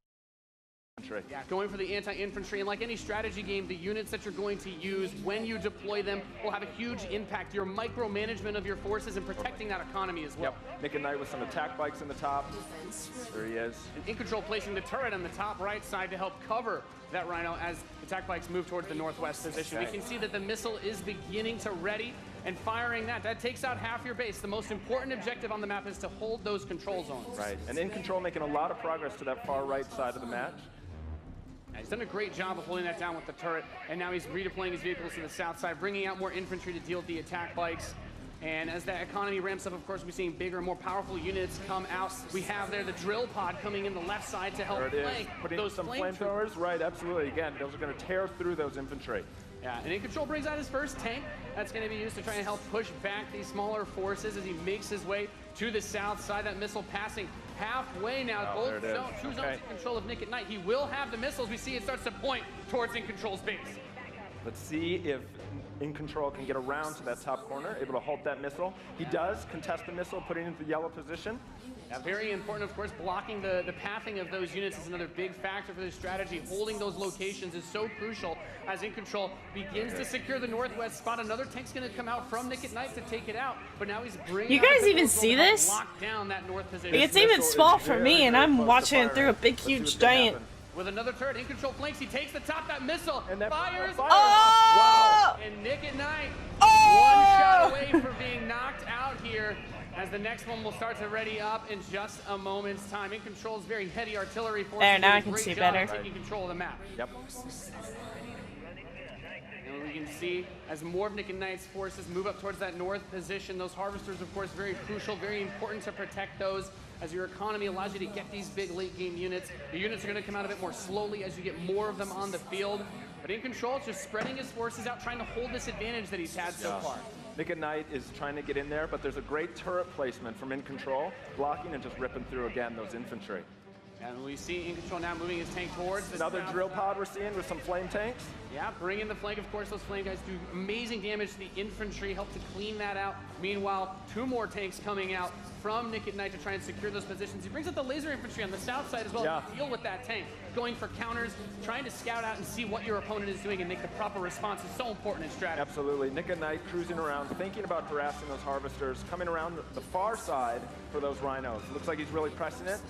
Yeah, going for the anti-infantry, and like any strategy game, the units that you're going to use when you deploy them will have a huge impact. Your micromanagement of your forces and protecting that economy as well. Yep, Nick and Knight with some attack bikes in the top. There he is. And In Control placing the turret on the top right side to help cover that Rhino as attack bikes move towards the northwest position. We can see that the missile is beginning to ready and firing that. That takes out half your base. The most important objective on the map is to hold those control zones. Right, and In Control making a lot of progress to that far right side of the match. He's done a great job of holding that down with the turret, and now he's redeploying his vehicles to the south side, bringing out more infantry to deal with the attack bikes. And as that economy ramps up, of course, we're seeing bigger, more powerful units come out. We have there the drill pod coming in the left side to help flank those some flamethrowers. Right, absolutely. Again, those are going to tear through those infantry. Yeah, and In Control brings out his first tank. That's going to be used to try and help push back these smaller forces as he makes his way to the south side. That missile passing halfway now. Both two zones in control of Nick at Night. He will have the missiles. We see it starts to point towards In Control's base. Let's see if In Control can get around to that top corner, able to halt that missile. He does contest the missile, putting it into the yellow position. Yeah, very important, of course, blocking the pathing of those units is another big factor for this strategy. Holding those locations is so crucial as In Control begins to secure the northwest spot. Another tank's going to come out from Nick at Night to take it out, but now he's bringing. You guys even see this? Lock down that north position. It's even small for me, and I'm watching it through a big, huge giant. With another turret, In Control flanks. He takes the top, that missile, and fires. Oh! Wow! And Nick at Night, one shot away from being knocked out here. As the next one will start to ready up in just a moment's time. In Control's very heavy artillery force. There, now I can see better. Taking control of the map. Yep. And we can see as more of Nick and Knight's forces move up towards that north position, those harvesters, of course, very crucial, very important to protect those. As your economy allows you to get these big late game units. The units are going to come out a bit more slowly as you get more of them on the field. But In Control is just spreading his forces out, trying to hold this advantage that he's had so far. Nick at Night is trying to get in there, but there's a great turret placement from In Control, blocking and just ripping through again those infantry. And we see In Control now moving his tank towards this. Another drill pod we're seeing with some flame tanks. Yeah, bring in the flank. Of course, those flame guys do amazing damage to the infantry, help to clean that out. Meanwhile, two more tanks coming out from Nick at Night to try and secure those positions. He brings up the laser infantry on the south side as well to deal with that tank. Going for counters, trying to scout out and see what your opponent is doing and make the proper response is so important in strategy. Absolutely. Nick at Night cruising around, thinking about harassing those harvesters, coming around the far side for those rhinos. Looks like he's really pressing it.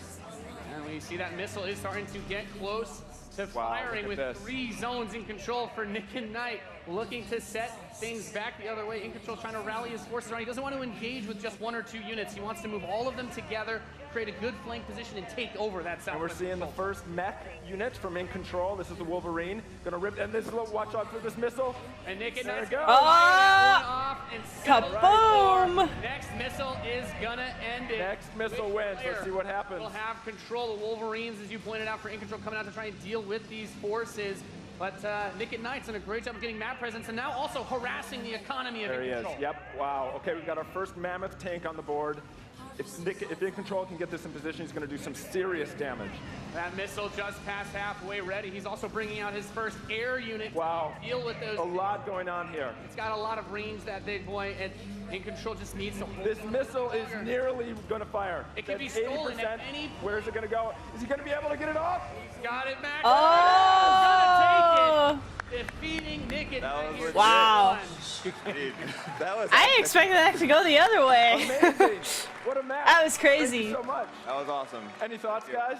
And we see that missile is starting to get close to firing with 3 zones In Control for Nick and Knight, looking to set things back the other way. In Control trying to rally his forces around. He doesn't want to engage with just 1 or 2 units. He wants to move all of them together, create a good flank position, and take over that south. And we're seeing the first mech unit from In Control. This is the Wolverine. Gonna rip, and this is watch out for this missile. And Nick and Knight goes. off and kaboom! Next missile is gonna end it. Next missile wins. Let's see what happens. We'll have control of Wolverines, as you pointed out, for In Control coming out to try and deal with these forces. But Nick at Night's done a great job of getting map presence and now also harassing the economy of In Control. There he is. Yep. Wow. Okay, we've got our first mammoth tank on the board. If In Control can get this in position, he's going to do some serious damage. That missile just passed halfway ready. He's also bringing out his first air unit to deal with those. A lot going on here. It's got a lot of range, that big boy, and In Control just needs to hold. This missile is nearly going to fire. It can be stolen at any point. Where is it going to go? Is he going to be able to get it off? He's got it back. Oh! He's gonna take it. Defeating Nick at Night. Wow. I expected that to go the other way. Amazing. What a match. That was crazy. Thank you so much. That was awesome. Any thoughts, guys?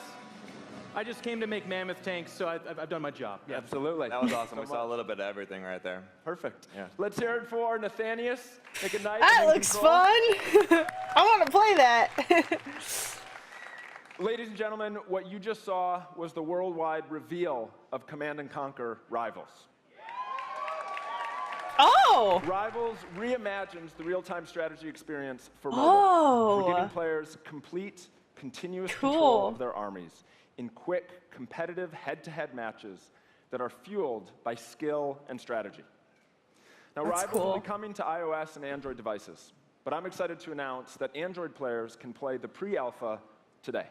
I just came to make mammoth tanks, so I've done my job. Yeah. Absolutely. That was awesome. We saw a little bit of everything right there. Perfect. Yeah. Let's hear it for Nathanius. Take a knife. That and in looks control. fun. I want to play that. Ladies and gentlemen, what you just saw was the worldwide reveal of Command & Conquer Rivals. Oh! Rivals reimagines the real-time strategy experience for mobile. Oh. We're giving players complete, continuous Cool. control of their armies in quick, competitive head-to-head matches that are fueled by skill and strategy. Now, That's Rivals will cool. be coming to iOS and Android devices, but I'm excited to announce that Android players can play the pre-alpha today.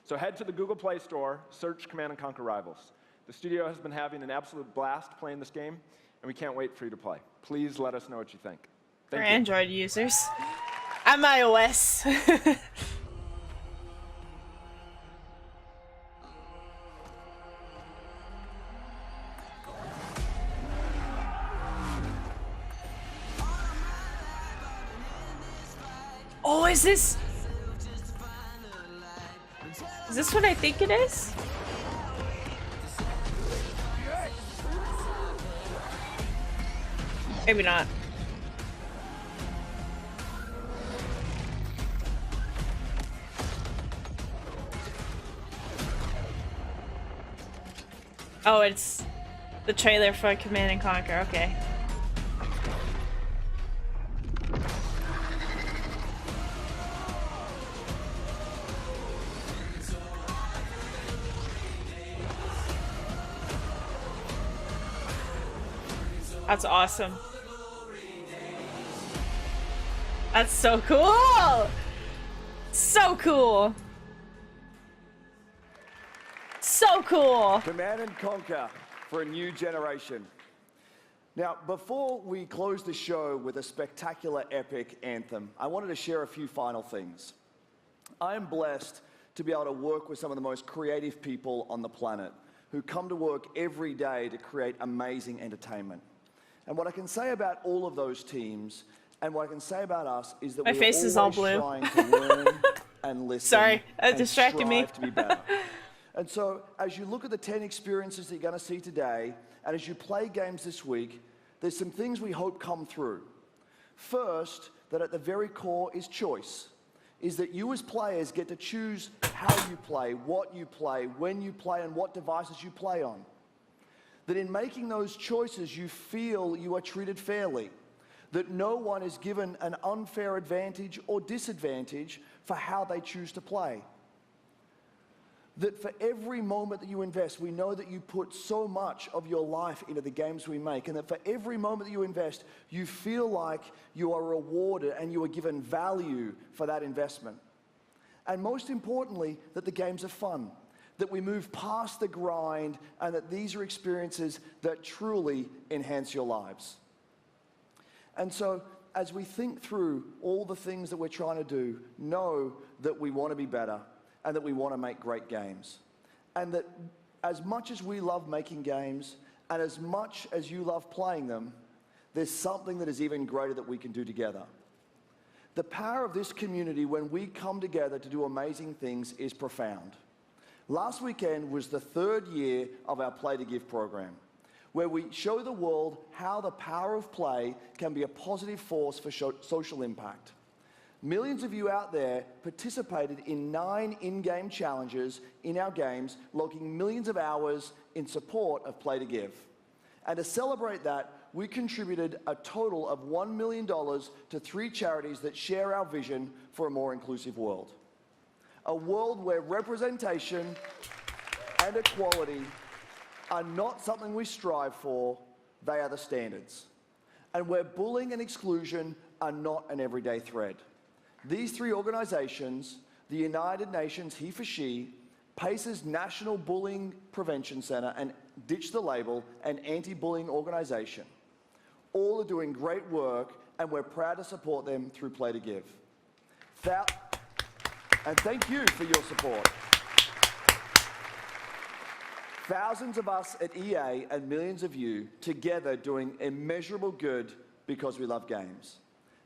So head to the Google Play Store, search Command & Conquer Rivals. The studio has been having an absolute blast playing this game, and we can't wait for you to play. Please let us know what you think. For Thank you. Android users. I'm iOS. Oh, is this what I think it is? Maybe not. Oh, it's the trailer for Command & Conquer, okay. That's awesome. That's so cool! So cool! So cool! Command & Conquer for a new generation. Now, before we close the show with a spectacular epic anthem, I wanted to share a few final things. I am blessed to be able to work with some of the most creative people on the planet who come to work every day to create amazing entertainment. And what I can say about all of those teams and what I can say about us is that My we face are is all always blue. trying to learn and listen. Sorry, that and distracted me. strive to be better. And so, as you look at the 10 experiences that you're going to see today, and as you play games this week, there's some things we hope come through. First, that at the very core is choice, is that you as players get to choose how you play, what you play, when you play, and what devices you play on. That in making those choices, you feel you are treated fairly, that no one is given an unfair advantage or disadvantage for how they choose to play. That for every moment that you invest, we know that you put so much of your life into the games we make, and that for every moment that you invest, you feel like you are rewarded and you are given value for that investment. And most importantly, that the games are fun, that we move past the grind, and that these are experiences that truly enhance your lives. And so, as we think through all the things that we're trying to do, know that we want to be better, and that we want to make great games. And that as much as we love making games, and as much as you love playing them, there's something that is even greater that we can do together. The power of this community when we come together to do amazing things is profound. Last weekend was the 3rd year of our Play to Give program, where we show the world how the power of play can be a positive force for social impact. Millions of you out there participated in 9 in-game challenges in our games, logging millions of hours in support of Play to Give. And to celebrate that, we contributed a total of $1 million to 3 charities that share our vision for a more inclusive world. A world where representation and equality are not something we strive for, they are the standards. And where bullying and exclusion are not an everyday thread. These 3 organizations, the United Nations He for She, PACE's National Bullying Prevention Center, and Ditch the Label, an anti-bullying organization, all are doing great work, and we're proud to support them through Play to Give. And thank you for your support. Thousands of us at EA and millions of you together doing immeasurable good because we love games.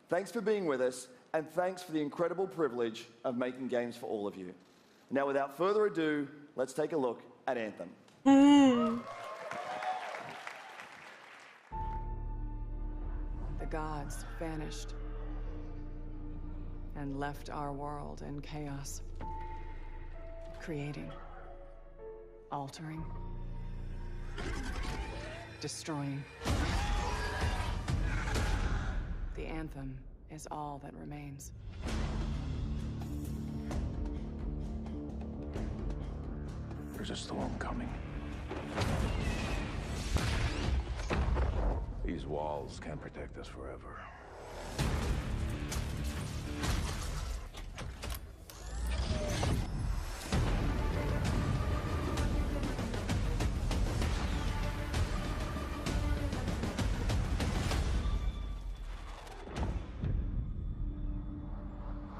Thanks for being with us, and thanks for the incredible privilege of making games for all of you. Now, without further ado, let's take a look at Anthem. The gods vanished and left our world in chaos, creating, altering, destroying. The anthem is all that remains. There's a storm coming. These walls can't protect us forever.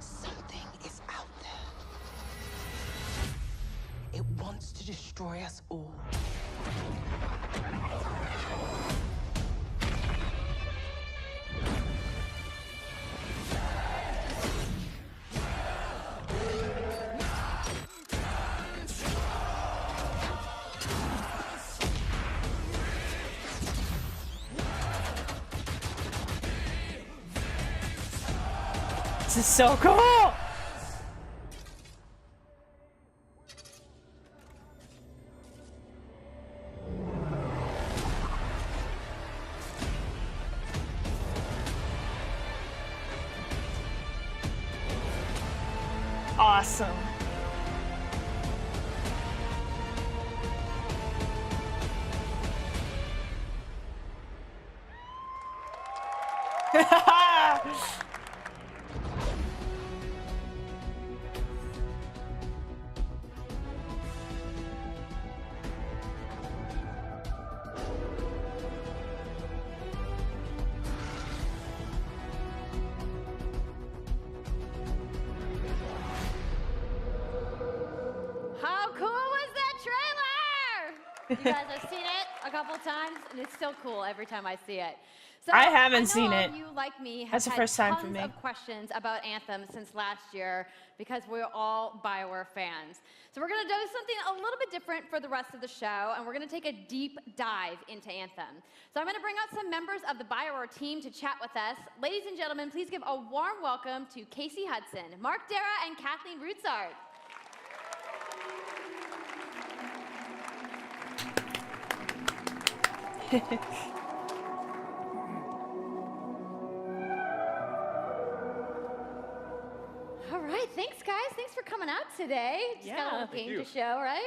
Something is out there. It wants to destroy us all. This is so cool! Awesome. How cool was that trailer? You guys have seen it a couple times, and it's still cool every time I see it. So I haven't seen all it. of you, like me, have That's the had first time for tons me. of questions about Anthem since last year because we're all BioWare fans. So we're gonna do something a little bit different for the rest of the show, and we're gonna take a deep dive into Anthem. So I'm gonna bring out some members of the BioWare team to chat with us. Ladies and gentlemen, please give a warm welcome to Casey Hudson, Mark Dara, and Kathleen Rutzart. All right, thanks guys. Thanks for coming out today. Just got a little game to show, right?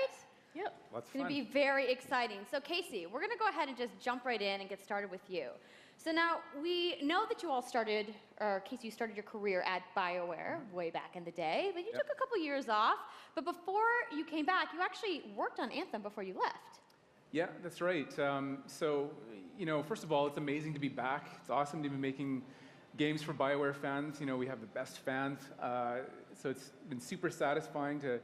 Yep. It's going to be very exciting. So Casey, we're going to go ahead and just jump right in and get started with you. So now we know that you all started, or Casey, you started your career at BioWare way back in the day, but you took a couple years off. But before you came back, you actually worked on Anthem before you left. Yeah, that's right. So, you know, first of all, it's amazing to be back. It's awesome to be making games for BioWare fans. You know, we have the best fans. So it's been super satisfying to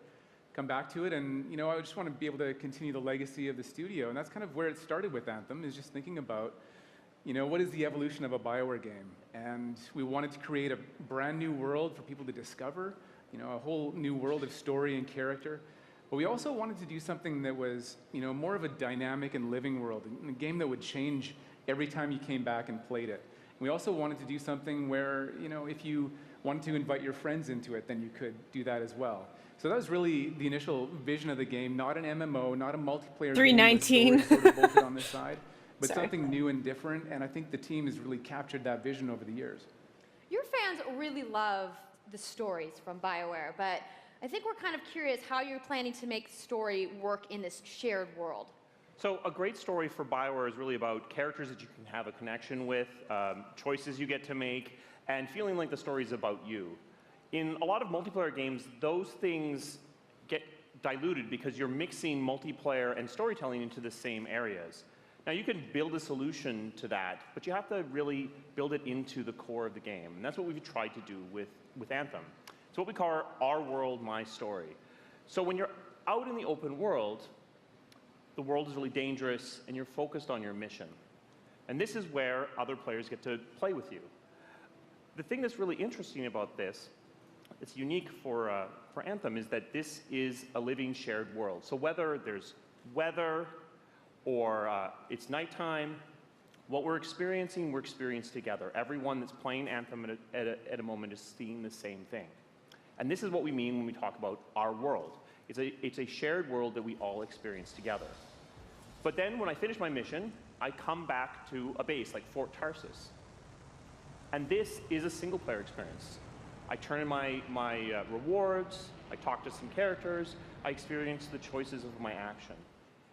come back to it. And, you know, I just want to be able to continue the legacy of the studio. And that's kind of where it started with Anthem, is just thinking about, you know, what is the evolution of a BioWare game? And we wanted to create a brand new world for people to discover, you know, a whole new world of story and character. But we also wanted to do something that was, you know, more of a dynamic and living world, a game that would change every time you came back and played it. We also wanted to do something where, you know, if you wanted to invite your friends into it, then you could do that as well. So that was really the initial vision of the game, not an MMO, not a multiplayer 319. game with story sort of bolted on the side, but Sorry. something new and different, and I think the team has really captured that vision over the years. Your fans really love the stories from BioWare, but I think we're kind of curious how you're planning to make story work in this shared world. So a great story for BioWare is really about characters that you can have a connection with, choices you get to make, and feeling like the story is about you. In a lot of multiplayer games, those things get diluted because you're mixing multiplayer and storytelling into the same areas. Now you can build a solution to that, but you have to really build it into the core of the game. And that's what we've tried to do with Anthem. It's what we call our world, my story. So when you're out in the open world, the world is really dangerous and you're focused on your mission. And this is where other players get to play with you. The thing that's really interesting about this that's unique for Anthem is that this is a living shared world. So whether there's weather or it's nighttime, what we're experiencing together. Everyone that's playing Anthem at a moment is seeing the same thing. And this is what we mean when we talk about our world. It's a shared world that we all experience together. But then when I finish my mission, I come back to a base like Fort Tarsus. And this is a single player experience. I turn in my rewards, I talk to some characters, I experience the choices of my action.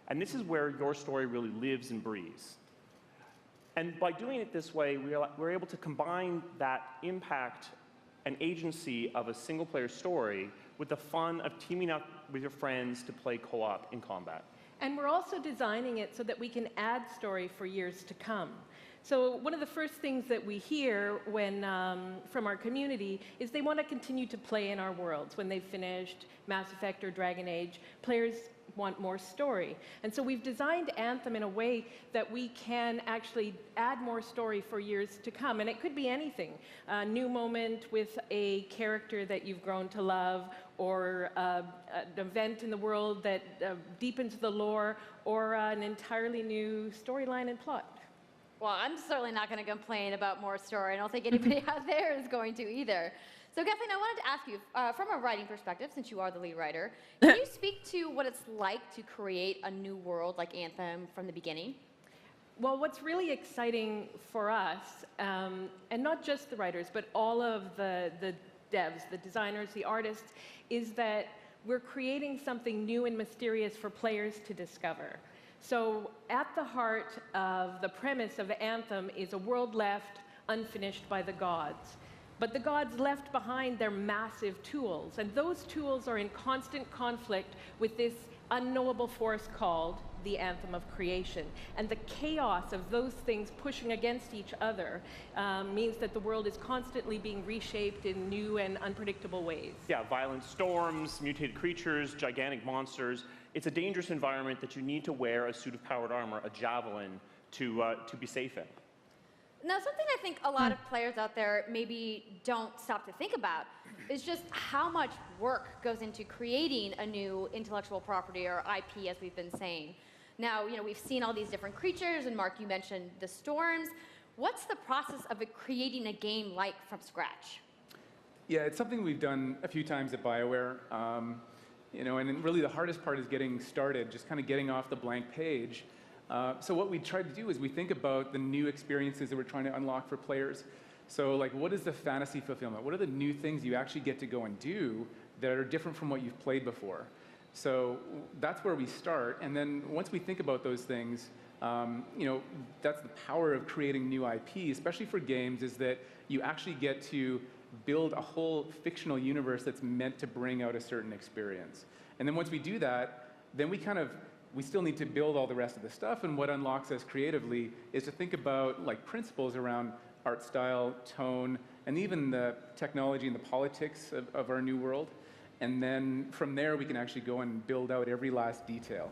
And this is where your story really lives and breathes. And by doing it this way, we're able to combine that impact and agency of a single player story with the fun of teaming up with your friends to play co-op in combat. And we're also designing it so that we can add story for years to come. So one of the first things that we hear when, from our community is they want to continue to play in our worlds. When they've finished Mass Effect or Dragon Age, players want more story. And so we've designed Anthem in a way that we can actually add more story for years to come. And it could be anything. A new moment with a character that you've grown to love, or an event in the world that deepens the lore, or an entirely new storyline and plot. Well, I'm certainly not going to complain about more story. I don't think anybody out there is going to either. So Kathleen, I wanted to ask you, from a writing perspective, since you are the lead writer, can you speak to what it's like to create a new world like Anthem from the beginning? Well, what's really exciting for us, and not just the writers, but all of the devs, the designers, the artists, is that we're creating something new and mysterious for players to discover. So at the heart of the premise of Anthem is a world left unfinished by the gods. But the gods left behind their massive tools, and those tools are in constant conflict with this unknowable force called the Anthem of Creation. And the chaos of those things pushing against each other means that the world is constantly being reshaped in new and unpredictable ways. Yeah, violent storms, mutated creatures, gigantic monsters. It's a dangerous environment that you need to wear a suit of powered armor, a javelin, to be safe in. Now, something I think a lot of players out there maybe don't stop to think about is just how much work goes into creating a new intellectual property, or IP, as we've been saying. Now, we've seen all these different creatures, and Mark, you mentioned the storms. What's the process of creating a game like from scratch? Yeah, it's something we've done a few times at BioWare. And really the hardest part is getting started, just kind of getting off the blank page. So what we try to do is we think about the new experiences that we're trying to unlock for players. So like, what is the fantasy fulfillment? What are the new things you actually get to go and do that are different from what you've played before? So that's where we start. And then once we think about those things, that's the power of creating new IP, especially for games, is that you actually get to build a whole fictional universe that's meant to bring out a certain experience. And then once we do that, then we still need to build all the rest of the stuff, and what unlocks us creatively is to think about like principles around art style, tone, and even the technology and the politics of our new world. And then from there, we can actually go and build out every last detail.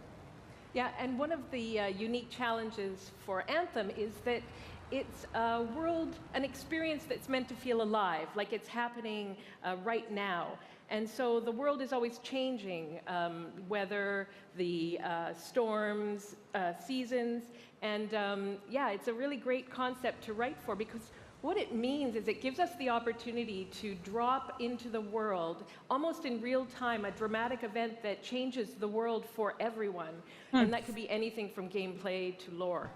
Yeah, and one of the unique challenges for Anthem is that it's a world, an experience that's meant to feel alive, like it's happening right now. And so the world is always changing, whether the storms, seasons, and it's a really great concept to write for, because what it means is it gives us the opportunity to drop into the world, almost in real time, a dramatic event that changes the world for everyone. And that could be anything from gameplay to lore.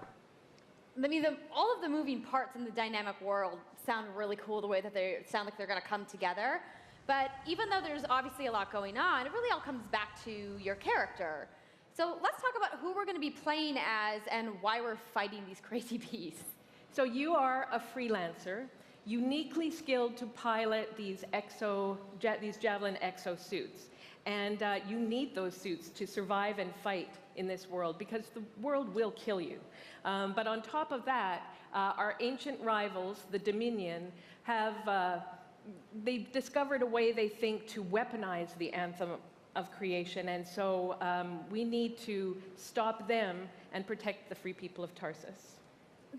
I mean, all of the moving parts in the dynamic world sound really cool, the way that they sound like they're going to come together. But even though there's obviously a lot going on, it really all comes back to your character. So let's talk about who we're going to be playing as and why we're fighting these crazy beasts. So you are a freelancer, uniquely skilled to pilot these Javelin exosuits. And you need those suits to survive and fight in this world, because the world will kill you. But on top of that, our ancient rivals, the Dominion, they've discovered a way, they think, to weaponize the Anthem of Creation. And so we need to stop them and protect the free people of Tarsus.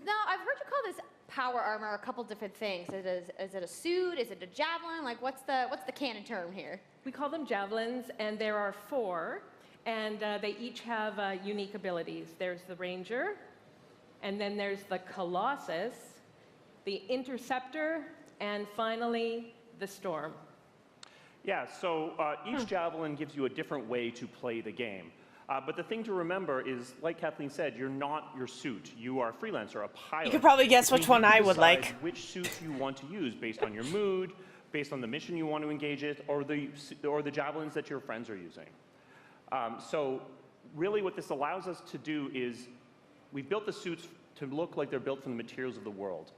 Now, I've heard you call this power armor are a couple different things. Is it a suit? Is it a javelin? Like, what's the canon term here? We call them javelins, and there are 4, and they each have unique abilities. There's the Ranger, and then there's the Colossus, the Interceptor, and finally, the Storm. Yeah, so each javelin gives you a different way to play the game. But the thing to remember is, like Kathleen said, you're not your suit. You are a freelancer, a pilot. You could probably guess which one I would like. Which suit you want to use based on your mood, based on the mission you want to engage with, or the javelins that your friends are using. So really what this allows us to do is we've built the suits to look like they're built from the materials of the world.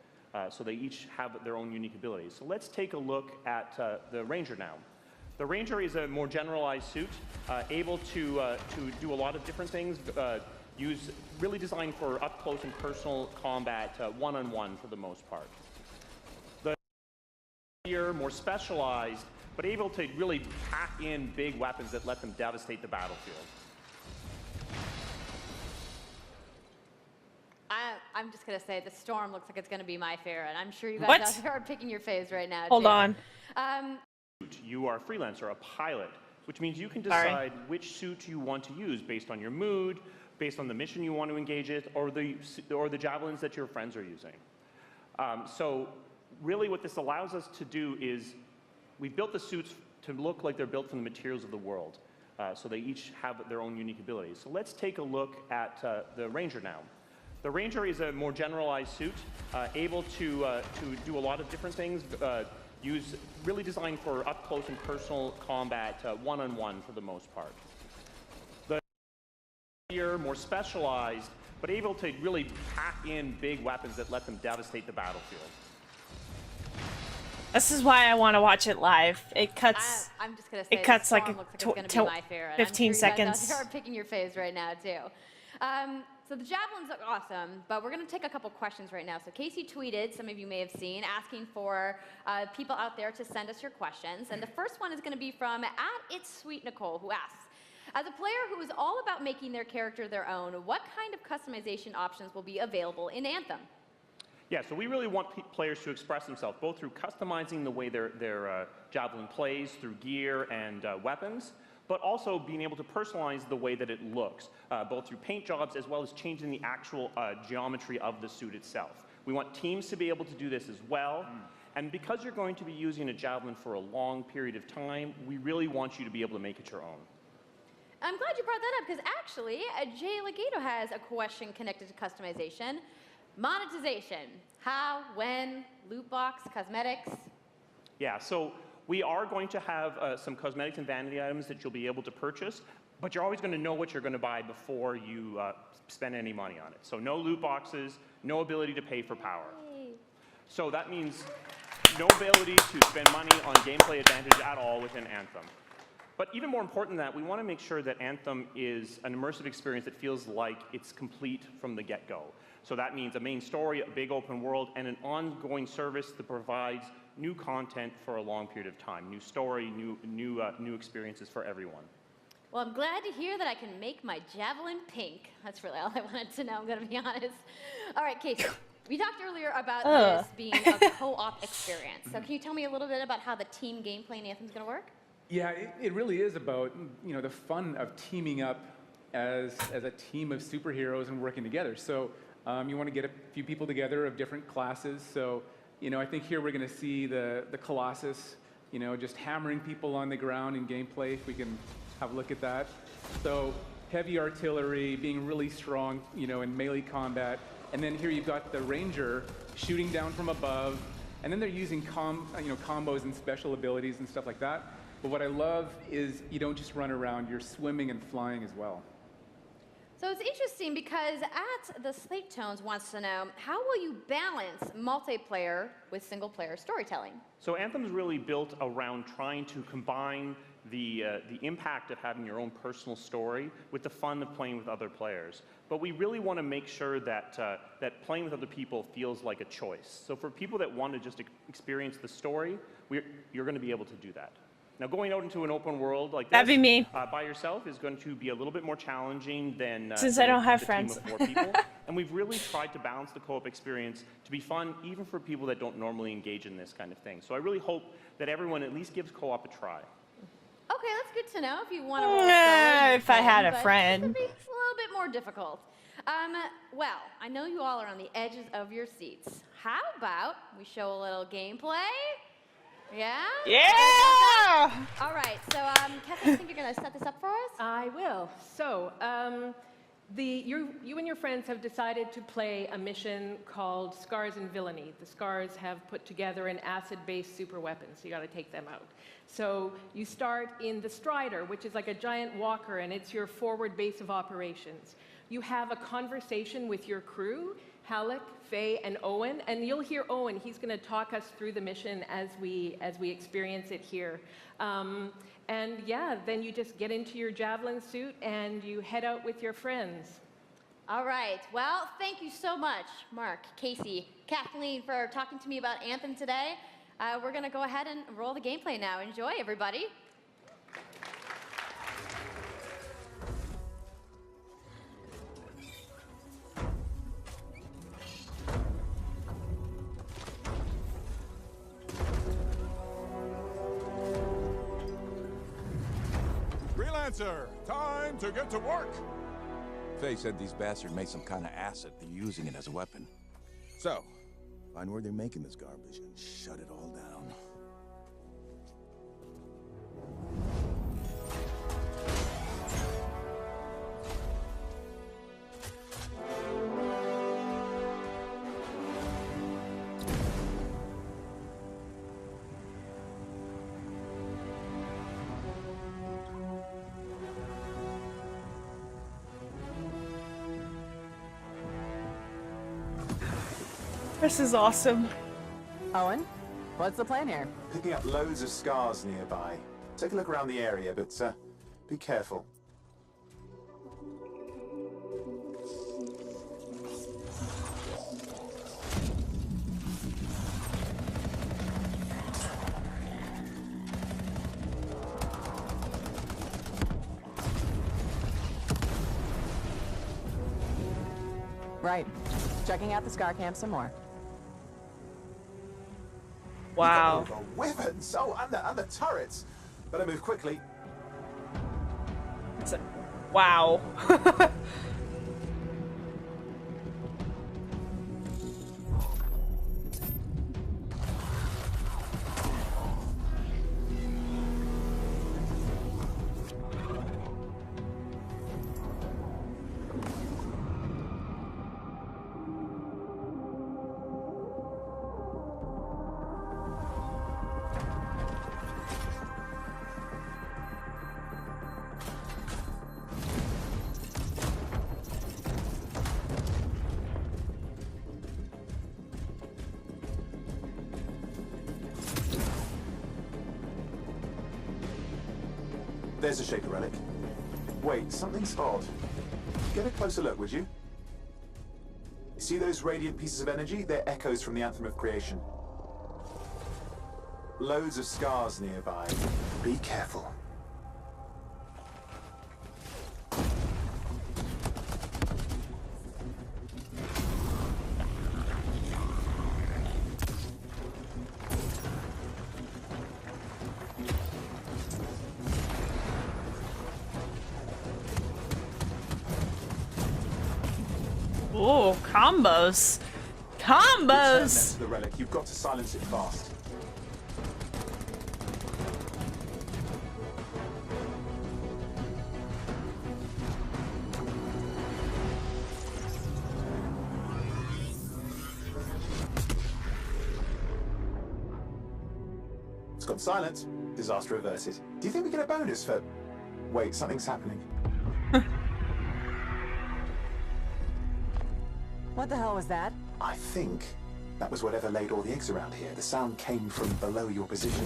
So they each have their own unique abilities. So let's take a look at the Ranger now. The Ranger is a more generalized suit, able to do a lot of different things, really designed for up-close and personal combat, one-on-one for the most part. The Ranger, more specialized, but able to really pack in big weapons that let them devastate the battlefield. I'm just going to say the Storm looks like it's going to be my favorite. I'm sure you guys out there are picking your faves right now, Hold on. You are a freelancer, a pilot, which means you can decide which suit you want to use based on your mood, based on the mission you want to engage with, or the javelins that your friends are using. So really what this allows us to do is we've built the suits to look like they're built from the materials of the world. So they each have their own unique abilities. So let's take a look at the Ranger now. The Ranger is a more generalized suit, able to do a lot of different things, really designed for up-close and personal combat, one-on-one for the most part. The Ranger, more specialized, but able to really pack in big weapons that let them devastate the battlefield. This is why I want to watch it live. It cuts. I'm just gonna say it cuts like looks like it's gonna be my favorite. 15 I'm sure you guys seconds. out there are picking your faves right now too. So the javelins look awesome, but we're going to take a couple questions right now. So Casey tweeted, some of you may have seen, asking for people out there to send us your questions. And the first one is going to be from @It'sSweetNicole, who asks, as a player who is all about making their character their own, what kind of customization options will be available in Anthem? Yeah, so we really want players to express themselves, both through customizing the way their javelin plays, through gear and weapons, but also being able to personalize the way that it looks, both through paint jobs as well as changing the actual geometry of the suit itself. We want teams to be able to do this as well. And because you're going to be using a javelin for a long period of time, we really want you to be able to make it your own. I'm glad you brought that up, because actually, Jay Legato has a question connected to customization. Monetization. How, when, loot box, cosmetics? Yeah, so we are going to have some cosmetics and vanity items that you'll be able to purchase, but you're always going to know what you're going to buy before you spend any money on it. So no loot boxes, no ability to pay for power. Yay. So that means no ability to spend money on gameplay advantage at all within Anthem. But even more important than that, we want to make sure that Anthem is an immersive experience that feels like it's complete from the get-go. So that means a main story, a big open world, and an ongoing service that provides new content for a long period of time. New story, new experiences for everyone. Well, I'm glad to hear that I can make my javelin pink. That's really all I wanted to know, I'm going to be honest. All right, Casey, we talked earlier about this being a co-op experience. So can you tell me a little bit about how the team gameplay in Anthem is going to work? Yeah, it really is about the fun of teaming up as a team of superheroes and working together. So you want to get a few people together of different classes. So I think here we're going to see the Colossus, just hammering people on the ground in gameplay, if we can have a look at that. So heavy artillery, being really strong, in melee combat. And then here you've got the Ranger shooting down from above. And then they're using combos and special abilities and stuff like that. But what I love is you don't just run around, you're swimming and flying as well. So it's interesting because the Slate Tones wants to know, how will you balance multiplayer with single-player storytelling? So Anthem's really built around trying to combine the impact of having your own personal story with the fun of playing with other players. But we really want to make sure that, that playing with other people feels like a choice. So for people that want to just experience the story, you're going to be able to do that. Now, going out into an open world like this That'd be me. By yourself is going to be a little bit more challenging than Since I don't have the friends. team of 4 people. And we've really tried to balance the co-op experience to be fun, even for people that don't normally engage in this kind of thing. So I really hope that everyone at least gives co-op a try. Okay, that's good to know if you want to roll solo. If I had a but friend. It could be a little bit more difficult. Well, I know you all are on the edges of your seats. How about we show a little gameplay? Yeah? Yeah! All right, so Kathy, I think you're going to set this up for us? I will. So, you and your friends have decided to play a mission called Scars and Villainy. The Scars have put together an acid-based super weapon, so you got to take them out. So you start in the Strider, which is like a giant walker, and it's your forward base of operations. You have a conversation with your crew, Halleck, Faye, and Owen, and you'll hear Owen. He's going to talk us through the mission as we experience it here. And yeah, then you just get into your javelin suit and you head out with your friends. All right. Well, thank you so much, Mark, Casey, Kathleen, for talking to me about Anthem today. We're going to go ahead and roll the gameplay now. Enjoy, everybody. Freelancer, time to get to work. Faye said these bastards made some kind of acid. They're using it as a weapon. So, find where they're making this garbage and shut it all down. This is awesome. Owen, what's the plan here? Picking up loads of scars nearby. Take a look around the area, but be careful. Right. Checking out the Scar Camp some more. Wow. The weapons! Oh, and the turrets! Better move quickly. Wow. There's a Shaper relic. Wait, something's odd. Get a closer look, would you? See those radiant pieces of energy? They're echoes from the Anthem of Creation. Loads of scars nearby. Be careful. Oh, combos. Combos! To the relic. You've got to silence it fast. It's gone silent. Disaster averted. Do you think we get a bonus for... Wait, something's happening. What the hell was that? I think that was whatever laid all the eggs around here. The sound came from below your position.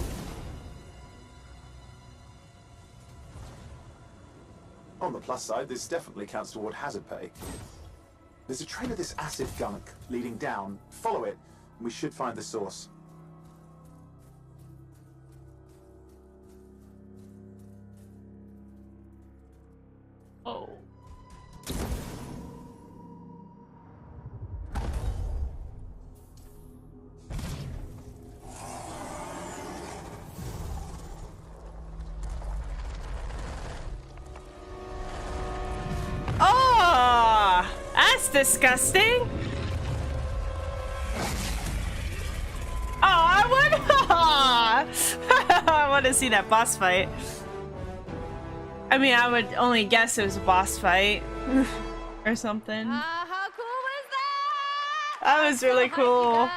On the plus side, this definitely counts toward hazard pay. There's a trail of this acid gunk leading down. Follow it, and we should find the source. Oh. Oh, that's disgusting. Oh, I want I want to see that boss fight. I mean, I would only guess it was a boss fight or something. How cool was that? That was really cool.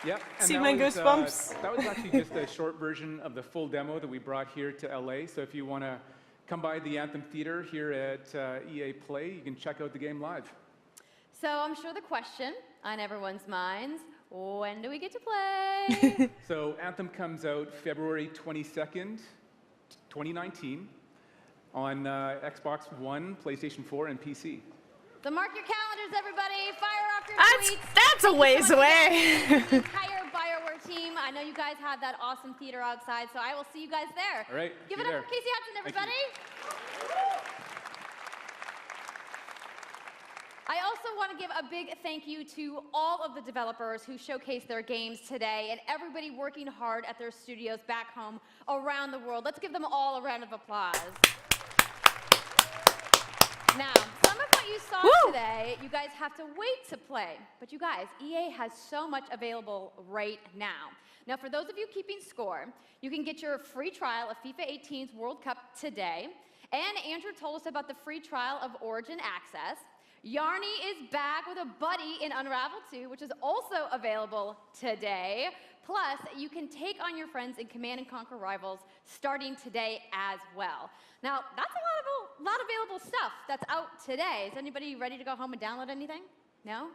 Yep. And See that my was, goosebumps? That was actually just a short version of the full demo that we brought here to LA. So if you want to come by the Anthem Theater here at EA Play, you can check out the game live. So I'm sure the question on everyone's minds, when do we get to play? So Anthem comes out February 22nd, 2019 on Xbox One, PlayStation 4, and PC. So mark your calendars, everybody. Fire off your tweets. That's a ways away. The entire BioWare team. I know you guys have that awesome theater outside, so I will see you guys there. All right. Give it up for Casey Hudson, everybody. I also want to give a big thank you to all of the developers who showcased their games today and everybody working hard at their studios back home around the world. Let's give them all a round of applause. Now, some of what you saw today, you guys have to wait to play. But you guys, EA has so much available right now. Now, for those of you keeping score, you can get your free trial of FIFA 18's World Cup today. And Andrew told us about the free trial of Origin Access. Yarny is back with a buddy in Unravel 2, which is also available today. Plus, you can take on your friends in Command & Conquer Rivals starting today as well. Now, that's a lot of available stuff that's out today. Is anybody ready to go home and download anything? No?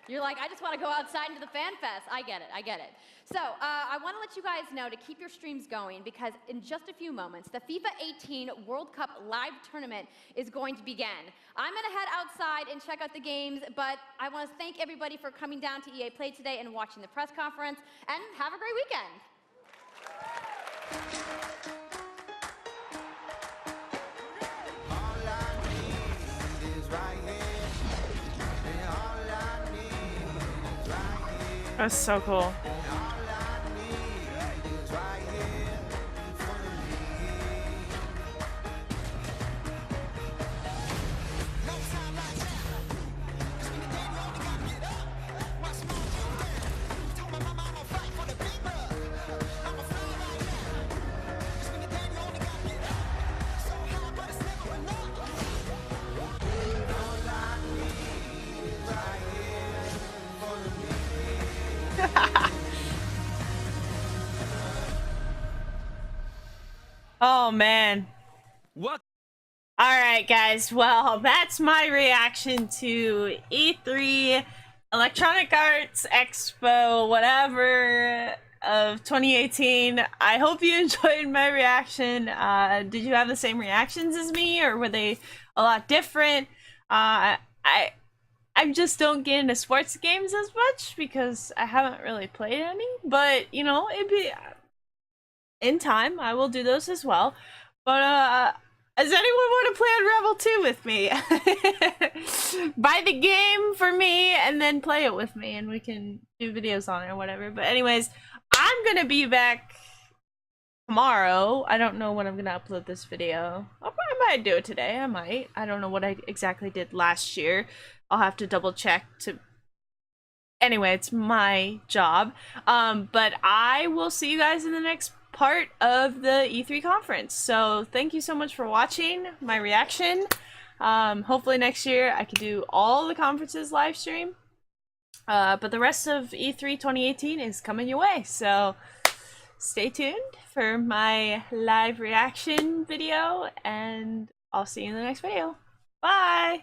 You're like, I just want to go outside into the fan fest. I get it, I get it. So I want to let you guys know to keep your streams going because in just a few moments, the FIFA 18 World Cup live tournament is going to begin. I'm going to head outside and check out the games, but I want to thank everybody for coming down to EA Play today and watching the press conference, and have a great weekend. That's so cool. Oh man. What? Alright guys, well that's my reaction to E3 Electronic Arts Expo whatever of 2018. I hope you enjoyed my reaction. Did you have the same reactions as me or were they a lot different? I just don't get into sports games as much because I haven't really played any, but you know, it'd be in time I will do those as well. But does anyone want to play Unravel 2 with me? Buy the game for me and then play it with me and we can do videos on it or whatever. But anyways, I'm gonna be back tomorrow. I don't know when I'm gonna upload this video. I might do it today. I might. I don't know what I exactly did last year. I'll have to double check to... Anyway, it's my job. But I will see you guys in the next part of the E3 conference. So thank you so much for watching my reaction. Hopefully next year I can do all the conferences live stream. But the rest of E3 2018 is coming your way. So stay tuned for my live reaction video and I'll see you in the next video. Bye!